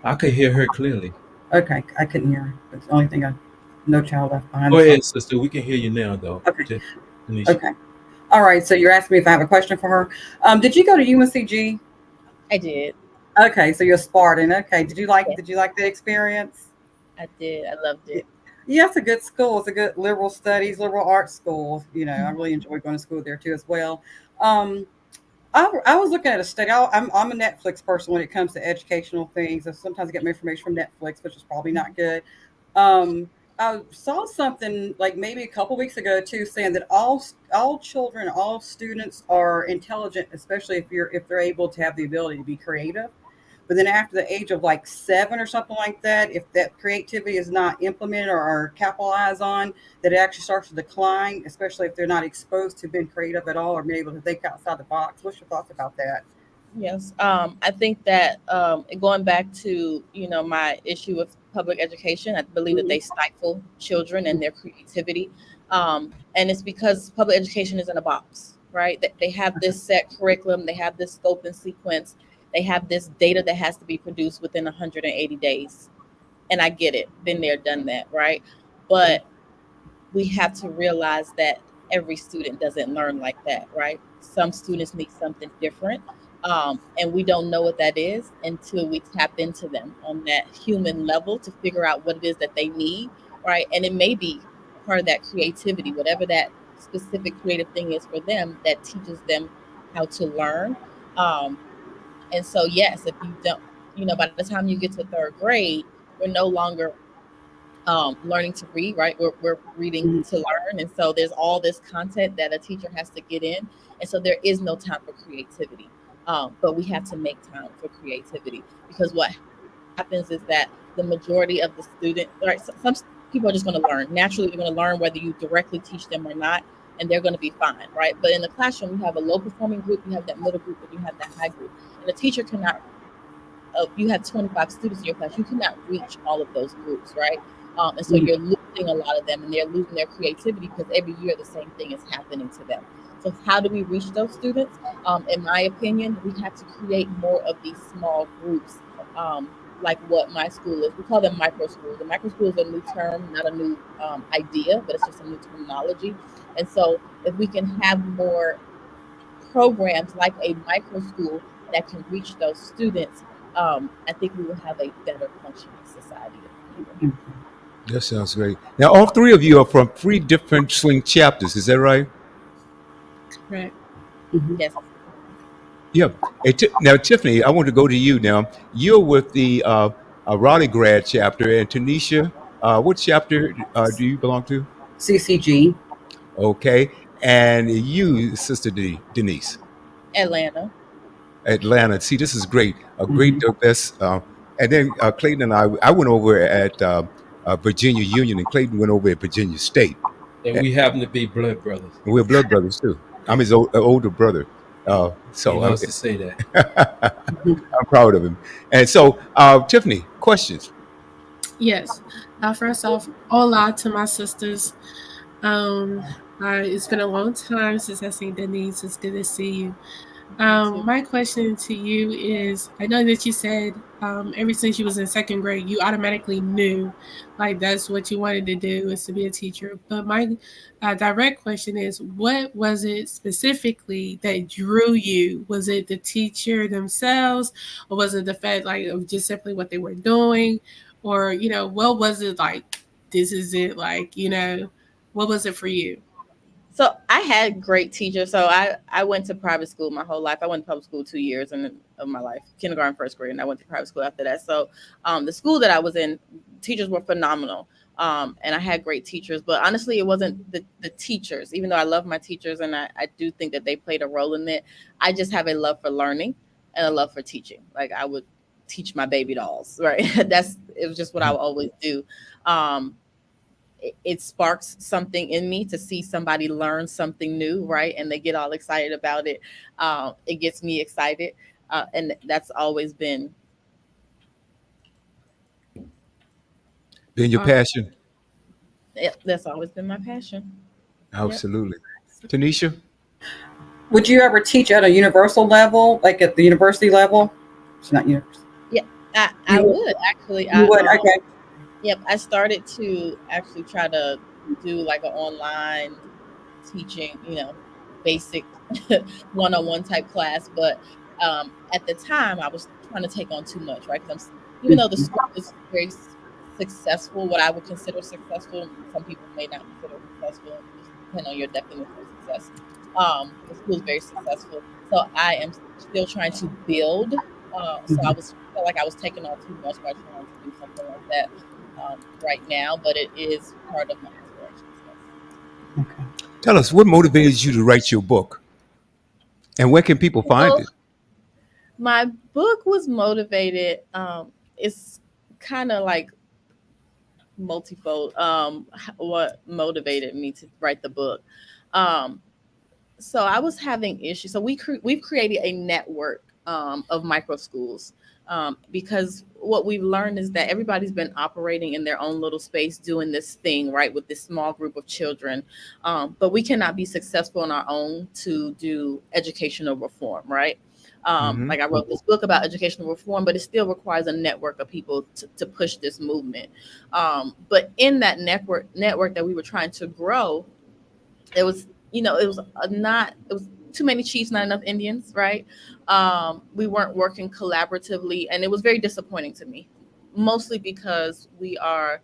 I could hear her clearly. Okay, I couldn't hear her. That's the only thing No Child Left Behind. Go ahead, sister. We can hear you now, though. Okay. Okay. All right. So you're asking me if I have a question for her. Did you go to UNCG? I did. Okay, so you're Spartan. Okay. Did you like the experience? I did. I loved it. Yeah, it's a good school. It's a good liberal studies, liberal arts school. I really enjoy going to school there too as well. Um, I was looking at a study. I'm a Netflix person when it comes to educational things. I sometimes get my information from Netflix, which is probably not good. Um, I saw something like maybe a couple weeks ago too, saying that all children, all students are intelligent, especially if they're able to have the ability to be creative. But then after the age of like 7 or something like that, if that creativity is not implemented or capitalized on, that it actually starts to decline, especially if they're not exposed to being creative at all or being able to think outside the box. What's your thoughts about that? Yes, I think that going back to my issue with public education, I believe that Mhm. they stifle children and their creativity, and it's because public education is in a box, right? They have this set curriculum, they have this scope and sequence, they have this data that has to be produced within 180 days, and I get it, been there, done that, right? But we have to realize that every student doesn't learn like that, right? Some students need something different. And we don't know what that is until we tap into them on that human level to figure out what it is that they need, right? And it may be part of that creativity, whatever that specific creative thing is for them that teaches them how to learn. Um, and so, yes, if you don't, by the time you get to third grade, we're no longer learning to read, right? We're reading Mhm. to learn. And so there's all this content that a teacher has to get in. And so there is no time for creativity. But we have to make time for creativity because what happens is that the majority of the student, right? Some people are just going to learn. Naturally, they're going to learn whether you directly teach them or not, and they're going to be fine, right? But in the classroom, you have a low performing group, you have that middle group, and you have that high group. And the teacher cannot you have 25 students in your class, you cannot reach all of those groups, right? And so Mhm. you're losing a lot of them and they're losing their creativity because every year the same thing is happening to them. So, how do we reach those students? In my opinion, we have to create more of these small groups, like what my school is. We call them micro schools. The micro school is a new term, not a new idea, but it's just a new terminology. And so, if we can have more programs like a micro school that can reach those students, I think we will have a better functioning society of people. That sounds great. Now, all three of you are from three different swing chapters. Is that right? Right. Mhm. Yes. Yeah. Hey, now, Tiffany, I want to go to you now. You're with the Raleigh grad chapter, and Tanisha, what chapter do you belong to? CCG. Okay. And you, Sister Denise, Atlanta. Atlanta. See, this is great. A great, Mhm. diverse. And then Clayton and I went over at Virginia Union, and Clayton went over at Virginia State. And we happen to be blood brothers. And we're blood brothers too. I'm his older brother. He So loves to say that. Mhm. I'm proud of him. And so, Tiffany, questions. Yes. First off, hola to my sisters. Um, it's been a long time since I seen Denise. It's good to see you. You too. My question to you is I know that you said ever since you was in second grade, you automatically knew like that's what you wanted to do is to be a teacher. But my direct question is what was it specifically that drew you? Was it the teacher themselves, or was it the fact like of just simply what they were doing? Or, what was it like? This is it, like, what was it for you? So I had great teachers. So I went to private school my whole life. I went to public school 2 years of my life, kindergarten, first grade, and I went to private school after that. So the school that I was in, teachers were phenomenal. And I had great teachers, but honestly, it wasn't the teachers, even though I love my teachers and I do think that they played a role in it. I just have a love for learning and a love for teaching. Like I would teach my baby dolls, right? It was just what I would always do. Um, it sparks something in me to see somebody learn something new, right? And they get all excited about it. It gets me excited. And that's always been, Been your passion? that's always been my passion. Yep. Absolutely. Tanisha? Would you ever teach at a universal level, like at the university level? It's not university. Yeah, I You would. would actually. You would. Okay. Yep, I started to actually try to do like an online teaching, basic one-on-one type class. But at the time, I was trying to take on too much, right? Because even though the school is very successful, what I would consider successful. Some people may not consider successful, just depending on your definition of success. The school is very successful. So I am still trying to build. So I felt like I was taking on too much by trying to do something like that right now, but it is part of my aspirations. Yes. Okay. Tell us what motivated you to write your book, and where can people find Well, it? my book was motivated. It's kind of like multifold. What motivated me to write the book? Um, so I was having issues. So we've created a network of micro schools because what we've learned is that everybody's been operating in their own little space, doing this thing right with this small group of children. But we cannot be successful on our own to do educational reform, right? Hmm. Like I wrote this book about educational reform, but it still requires a network of people to push this movement. But in that network that we were trying to grow, it was it was not it was too many chiefs, not enough Indians, right? We weren't working collaboratively, and it was very disappointing to me, mostly because we are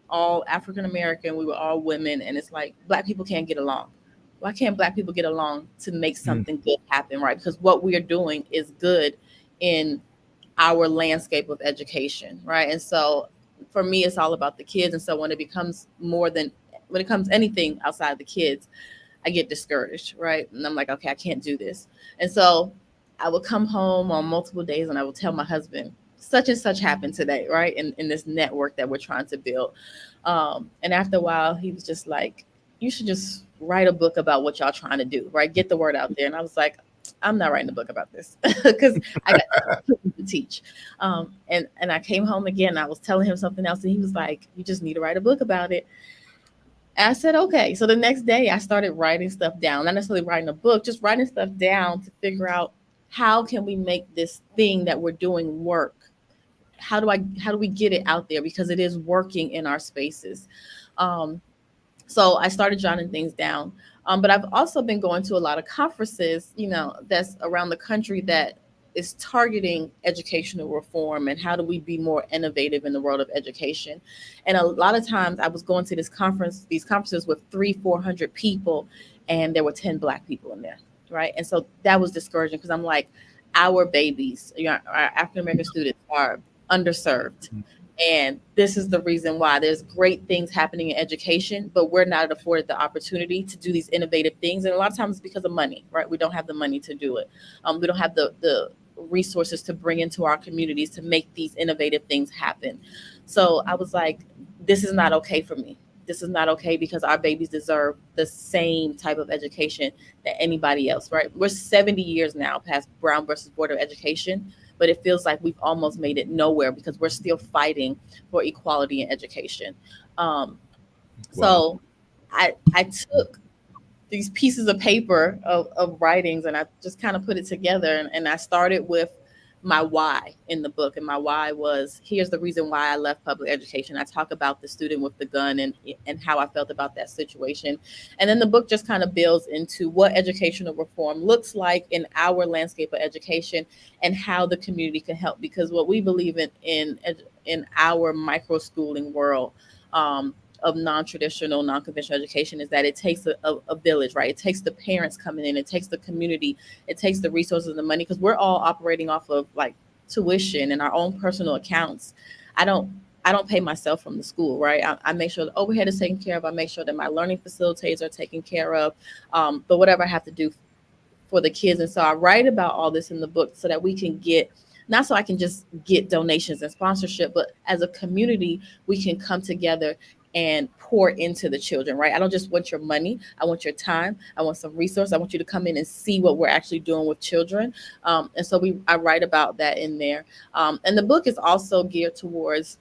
all African American, we were all women, and it's like Black people can't get along. Why can't Black people get along to make something good happen, right? Because what we are doing is good in our landscape of education, right? And so for me, it's all about the kids. And so when it comes anything outside the kids, I get discouraged, right? And I'm like, okay, I can't do this. And so I would come home on multiple days and I would tell my husband, such and such happened today, right? In this network that we're trying to build. And after a while, he was just like, you should just write a book about what y'all trying to do, right? Get the word out there. And I was like, I'm not writing a book about this because I got to teach. And I came home again. I was telling him something else, and he was like, you just need to write a book about it. I said, okay. So the next day I started writing stuff down, not necessarily writing a book, just writing stuff down to figure out how can we make this thing that we're doing work? How do we get it out there? Because it is working in our spaces. Um, so I started jotting things down. But I've also been going to a lot of conferences, that's around the country that is targeting educational reform and how do we be more innovative in the world of education. And a lot of times I was going to these conferences with 300-400 people, and there were 10 Black people in there, right? And so that was discouraging because I'm like, our babies, our African American students are underserved. And this is the reason why there's great things happening in education, but we're not afforded the opportunity to do these innovative things. And a lot of times it's because of money, right? We don't have the money to do it. We don't have the resources to bring into our communities to make these innovative things happen. So I was like, this is not okay for me. This is not okay because our babies deserve the same type of education that anybody else, right? We're 70 years now past Brown versus Board of Education, but it feels like we've almost made it nowhere because we're still fighting for equality in education. So I took these pieces of paper of writings and I just kind of put it together, and I started with my why in the book. And my why was, here's the reason why I left public education. I talk about the student with the gun and how I felt about that situation. And then the book just kind of builds into what educational reform looks like in our landscape of education and how the community can help. Because what we believe in our micro schooling world, of non-traditional, non-conventional education is that it takes a village, right? It takes the parents coming in, it takes the community, it takes the resources and the money, because we're all operating off of like tuition and our own personal accounts. I don't pay myself from the school, right? I make sure the overhead is taken care of. I make sure that my learning facilitators are taken care of. But whatever I have to do for the kids. And so I write about all this in the book so that we can get, not so I can just get donations and sponsorship, but as a community, we can come together and pour into the children, right? I don't just want your money. I want your time. I want some resource. I want you to come in and see what we're actually doing with children. And so I write about that in there. And the book is also geared towards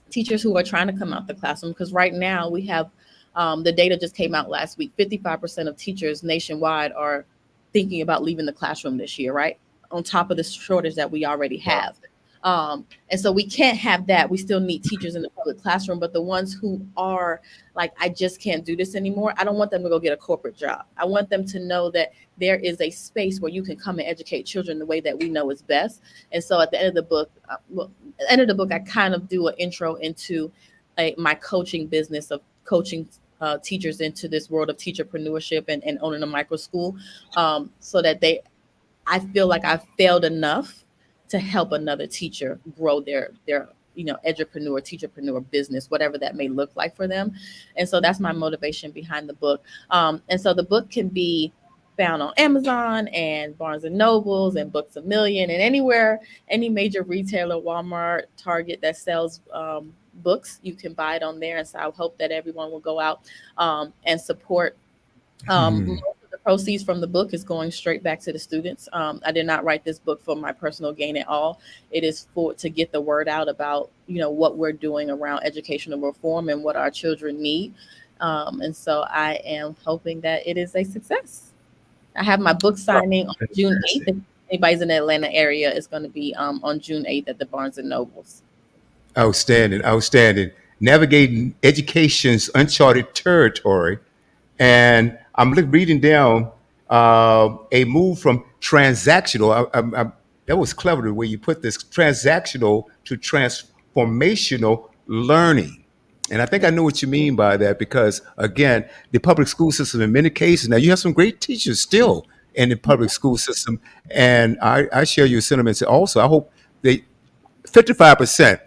teachers who are trying to come out the classroom, because right now we have, the data just came out last week, 55% of teachers nationwide are thinking about leaving the classroom this year, right? On top of the shortage that we already have. And so we can't have that. We still need teachers in the public classroom, but the ones who are like, I just can't do this anymore, I don't want them to go get a corporate job. I want them to know that there is a space where you can come and educate children the way that we know is best. And so at the end of the book, I kind of do an intro into my coaching business of coaching teachers into this world of teacherpreneurship and owning a micro school, so that I feel like I've failed enough to help another teacher grow their teacherpreneur business, whatever that may look like for them. And so that's my motivation behind the book. And so the book can be found on Amazon and Barnes and Nobles and Books A Million and anywhere, any major retailer, Walmart, Target that sells books, you can buy it on there. And so I hope that everyone will go out and support. Most of the proceeds from the book is going straight back to the students. I did not write this book for my personal gain at all. It is to get the word out about, what we're doing around educational reform and what our children need. And so I am hoping that it is a success. I have my book signing on June 8th. If anybody's in the Atlanta area, it's going to be on June 8th at the Barnes and Nobles. Outstanding, outstanding. Navigating education's uncharted territory. And I'm reading down a move from transactional. That was clever the way you put this, transactional to transformational learning. And I think I know what you mean by that because, again, the public school system in many cases, now you have some great teachers still in the public school system. And I share your sentiments also. I hope they 55%,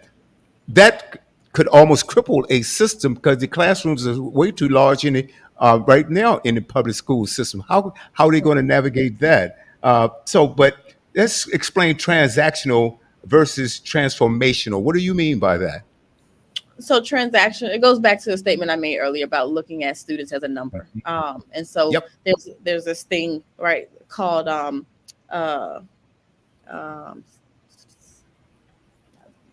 that could almost cripple a system because the classrooms are way too large in the right now in the public school system. How are they going to navigate that? But let's explain transactional versus transformational. What do you mean by that? So transaction, it goes back to the statement I made earlier about looking at students as a number. And so Yep. there's this thing, right, called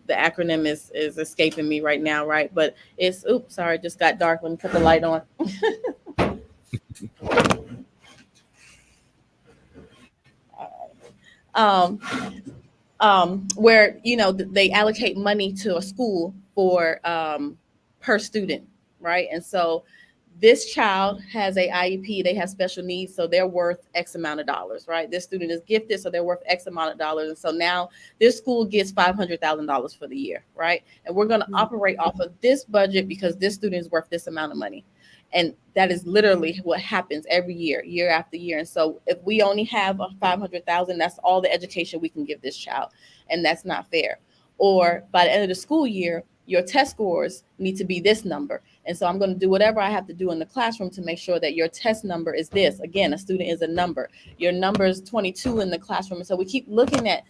the acronym is escaping me right now, right? But it's sorry, it just got dark when you put the light on. Where they allocate money to a school for per student, right? And so this child has a IEP, they have special needs, so they're worth X amount of dollars, right? This student is gifted, so they're worth X amount of dollars. And so now this school gets $500,000 for the year, right? And we're going to operate off of this budget because this student is worth this amount of money. And that is literally what happens every year, year after year. And so if we only have a 500,000, that's all the education we can give this child. And that's not fair. Or by the end of the school year, your test scores need to be this number. And so I'm going to do whatever I have to do in the classroom to make sure that your test number is this. Again, a student is a number. Your number is 22 in the classroom. And so we keep looking at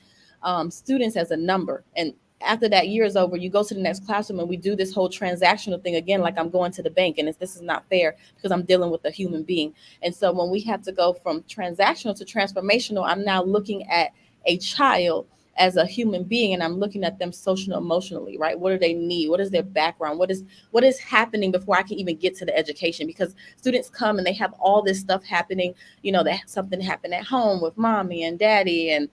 students as a number. And after that year is over, you go to the next classroom and we do this whole transactional thing again, like I'm going to the bank. And this is not fair because I'm dealing with a human being. And so when we have to go from transactional to transformational, I'm now looking at a child as a human being, and I'm looking at them social emotionally, right? What do they need? What is their background? What is happening before I can even get to the education? Because students come and they have all this stuff happening, that something happened at home with mommy and daddy. And,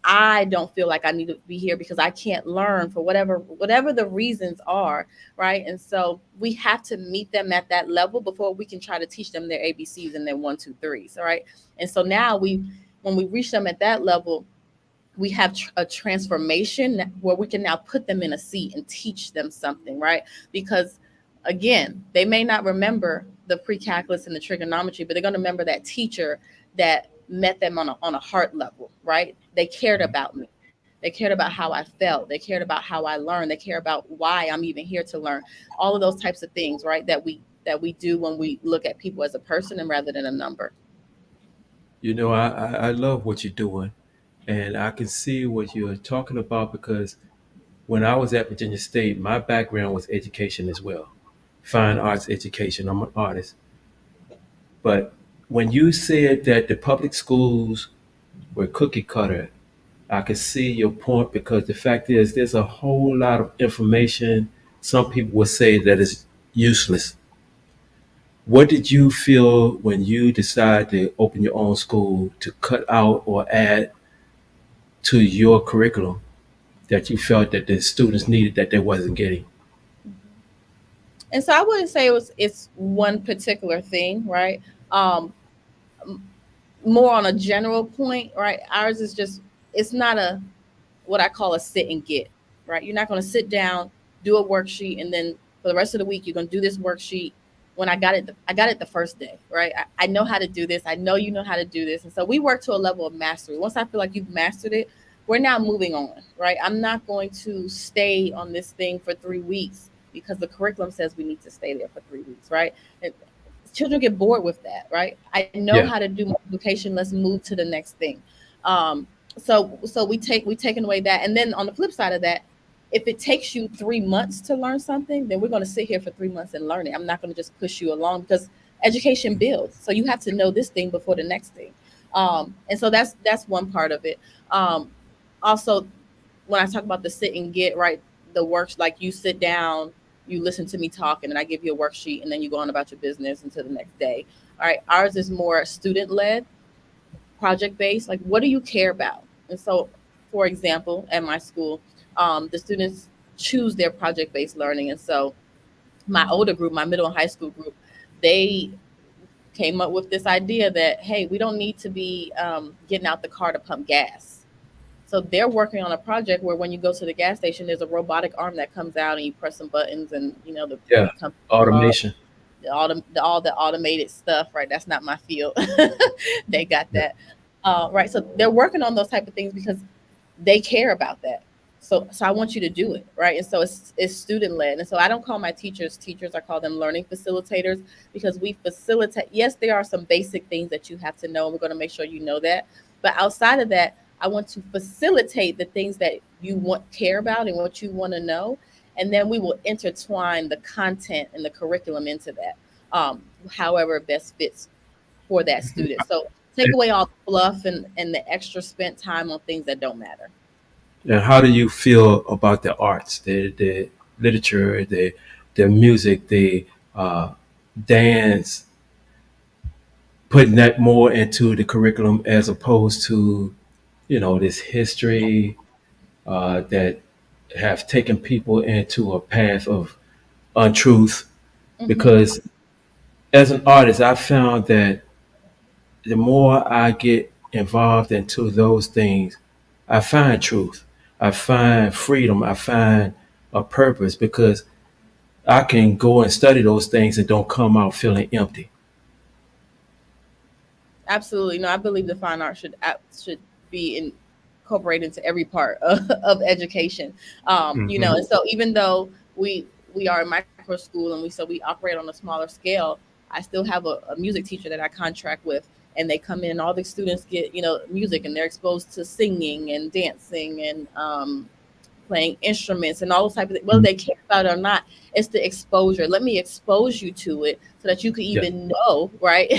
I don't feel like I need to be here because I can't learn for whatever the reasons are, right? And so we have to meet them at that level before we can try to teach them their ABCs and their 1, 2, 3s, all right? And so now when we reach them at that level, we have a transformation where we can now put them in a seat and teach them something, right? Because again, they may not remember the pre-calculus and the trigonometry, but they're going to remember that teacher that met them on a heart level, right? They cared about me. They cared about how I felt. They cared about how I learned. They care about why I'm even here to learn. All of those types of things, right? That we do when we look at people as a person and rather than a number. I love what you're doing. And I can see what you're talking about because when I was at Virginia State, my background was education as well, fine arts education. I'm an artist. But when you said that the public schools were cookie cutter, I can see your point because the fact is there's a whole lot of information. Some people would say that is useless. What did you feel when you decided to open your own school to cut out or add to your curriculum that you felt that the students needed that they wasn't getting? And so I wouldn't say it's one particular thing, right? Um, More on a general point, right? Ours is just, it's not a what I call a sit and get, right? You're not going to sit down, do a worksheet, and then for the rest of the week you're going to do this worksheet. When I got it the first day, right? I know how to do this. I know you know how to do this, and so we work to a level of mastery. Once I feel like you've mastered it, we're now moving on, right? I'm not going to stay on this thing for 3 weeks because the curriculum says we need to stay there for 3 weeks, right? And children get bored with that, right? I know Yeah. how to do multiplication. Let's move to the next thing. Um, so we taken away that, and then on the flip side of that, if it takes you 3 months to learn something, then we're going to sit here for 3 months and learn it. I'm not going to just push you along because education builds. So you have to know this thing before the next thing. And so that's one part of it. Also, when I talk about the sit and get, right, the works, like you sit down, you listen to me talk, and then I give you a worksheet, and then you go on about your business until the next day. All right, ours is more student led, project based. Like, what do you care about? And so, for example, at my school, the students choose their project based learning, and so my older group, my middle and high school group, they came up with this idea that, hey, we don't need to be getting out the car to pump gas. So they're working on a project where when you go to the gas station, there's a robotic arm that comes out and you press some buttons, and Yeah. Automation. all the automated stuff, right? That's not my field. They got that, right? So they're working on those type of things because they care about that. So I want you to do it, right? And so it's student led. And so I don't call my teachers, I call them learning facilitators, because we facilitate. Yes, there are some basic things that you have to know, and we're going to make sure you know that. But outside of that, I want to facilitate the things that you care about and what you want to know, and then we will intertwine the content and the curriculum into that, however it best fits for that student. So take away all the fluff and the extra spent time on things that don't matter. And how do you feel about the arts, the literature, the music, the dance, putting that more into the curriculum as opposed to, this history that have taken people into a path of untruth? Mm-hmm. Because as an artist, I found that the more I get involved into those things, I find truth. I find freedom. I find a purpose because I can go and study those things and don't come out feeling empty. Absolutely. No, I believe the fine art should be incorporated into every part of education. Hmm. And so even though we are a micro school and we operate on a smaller scale, I still have a music teacher that I contract with, and they come in. All the students get music, and they're exposed to singing and dancing and playing instruments and all those type of things, whether they care about it or not. It's the exposure. Let me expose you to it so that you can Yeah. even know, right?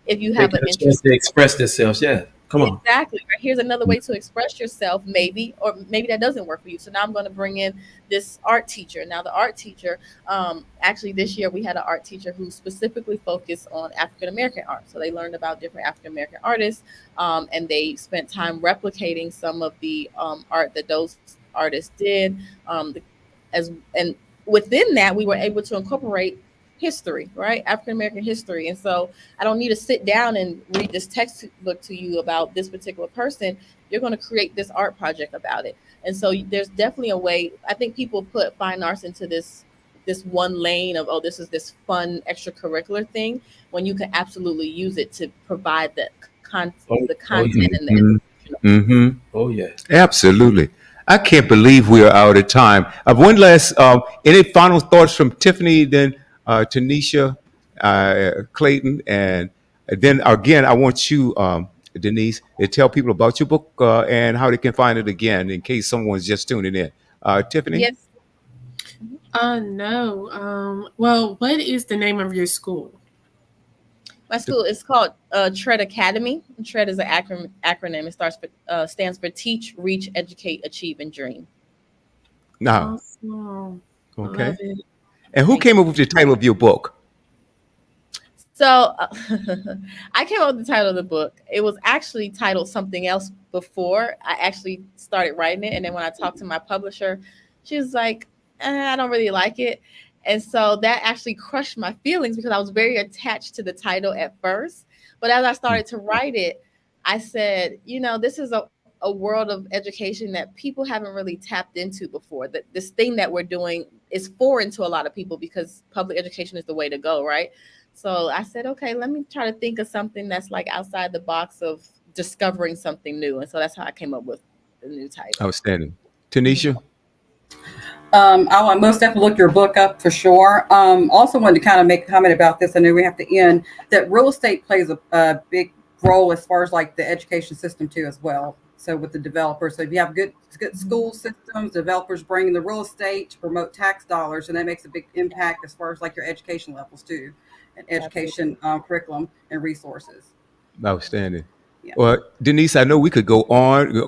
If you They have get an a chance interest. to express themselves. Yeah. Come on. Exactly. Right. Here's another way to express yourself, maybe, or maybe that doesn't work for you. So now I'm going to bring in this art teacher. Now the art teacher, actually this year we had an art teacher who specifically focused on African American art. So they learned about different African American artists, and they spent time replicating some of the art that those artists did. And within that, we were able to incorporate history, right? African American history. And so I don't need to sit down and read this textbook to you about this particular person. You're going to create this art project about it. And so there's definitely a way. I think people put fine arts into this one lane of, oh, this is this fun extracurricular thing, when you can absolutely use it to provide Oh, the oh yeah. content and the Hmm. educational. Hmm. Oh yeah. Absolutely. I can't believe we are out of time. One last, any final thoughts from Tiffany, then Tanisha, Clayton, and then again, I want you, Denise, to tell people about your book and how they can find it again in case someone's just tuning in. Tiffany? Yes. No. Well, what is the name of your school? My school is called TREAD Academy. TREAD is an acronym. It stands for Teach, Reach, Educate, Achieve, and Dream. No. Awesome. Okay. Love it. And who Thank came you. up with the title of your book? So I came up with the title of the book. It was actually titled something else before I actually started writing it. And then when I talked to my publisher, she was like, I don't really like it. And so that actually crushed my feelings because I was very attached to the title at first. But as I started to write it, I said, this is a world of education that people haven't really tapped into before. That this thing that we're doing is foreign to a lot of people because public education is the way to go, right? So I said, okay, let me try to think of something that's like outside the box of discovering something new. And so that's how I came up with the new title. Outstanding. Tanisha? I want most definitely look your book up for sure. Also wanted to kind of make a comment about this. I know we have to end that real estate plays a big role as far as like the education system too, as well. So with the developers, so if you have good school systems, developers bring the real estate to promote tax dollars, and that makes a big impact as far as like your education levels too, and education curriculum and resources. Outstanding. Yeah. Well, Denise, I know we could go on. Yeah.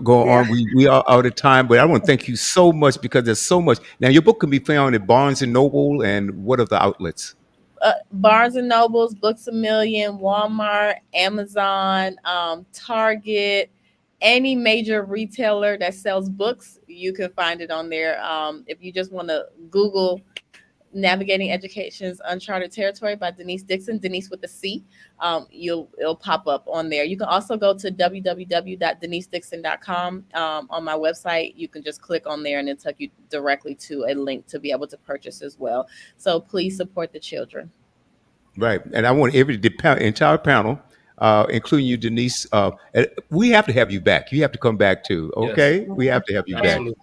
We are out of time, but I want to thank you so much because there's so much. Now, your book can be found at Barnes and Noble, and what are the outlets? Barnes and Nobles, Books a Million, Walmart, Amazon, Target, any major retailer that sells books, you can find it on there. If you just want to Google Navigating Education's Uncharted Territory by Denise Dixon, Denise with a C, it'll pop up on there. You can also go to www.denisedixon.com. On my website, you can just click on there and it'll take you directly to a link to be able to purchase as well. So please support the children. Right. And I want the entire panel, including you, Denise, we have to have you back. You have to come back too. Okay. Yes. We have to have you Absolutely. back.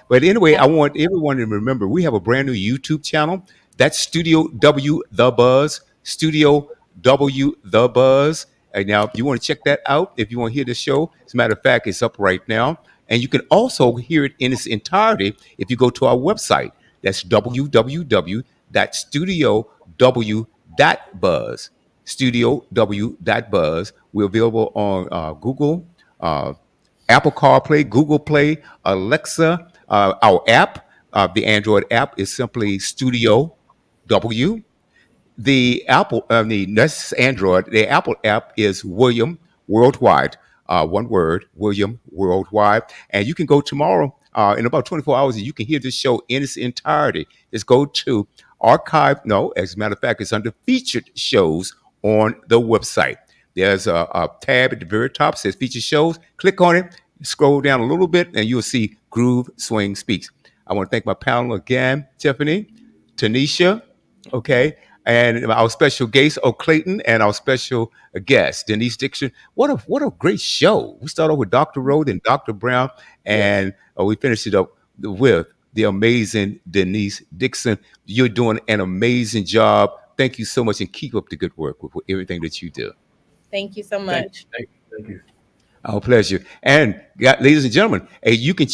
But anyway, I want everyone to remember we have a brand new YouTube channel. That's Studio W The Buzz. Studio W The Buzz. And now, if you want to check that out, if you want to hear the show, as a matter of fact, it's up right now. And you can also hear it in its entirety if you go to our website. That's www.studiow.buzz. Studio.w.buzz. We're available on Google, Apple CarPlay, Google Play, Alexa. Our app, the Android app, is simply Studio W. That's Android. The Apple app is William Worldwide. One word, William Worldwide. And you can go tomorrow in about 24 hours and you can hear this show in its entirety. Just go to archive. No, as a matter of fact, it's under featured shows on the website. There's a tab at the very top, says featured shows. Click on it, scroll down a little bit, and you'll see Groove Swing Speaks. I want to thank my panel again, Tiffany, Tanisha, okay, and our special guest, Clayton, and our special guest, Denise Dixon. What a great show. We started off with Dr. Rowe and Dr. Brown, and we finished it up with the amazing Denise Dixon. You're doing an amazing job. Thank you so much, and keep up the good work with everything that you do. Thank you so much. Thank you. Our pleasure. And ladies and gentlemen, you can check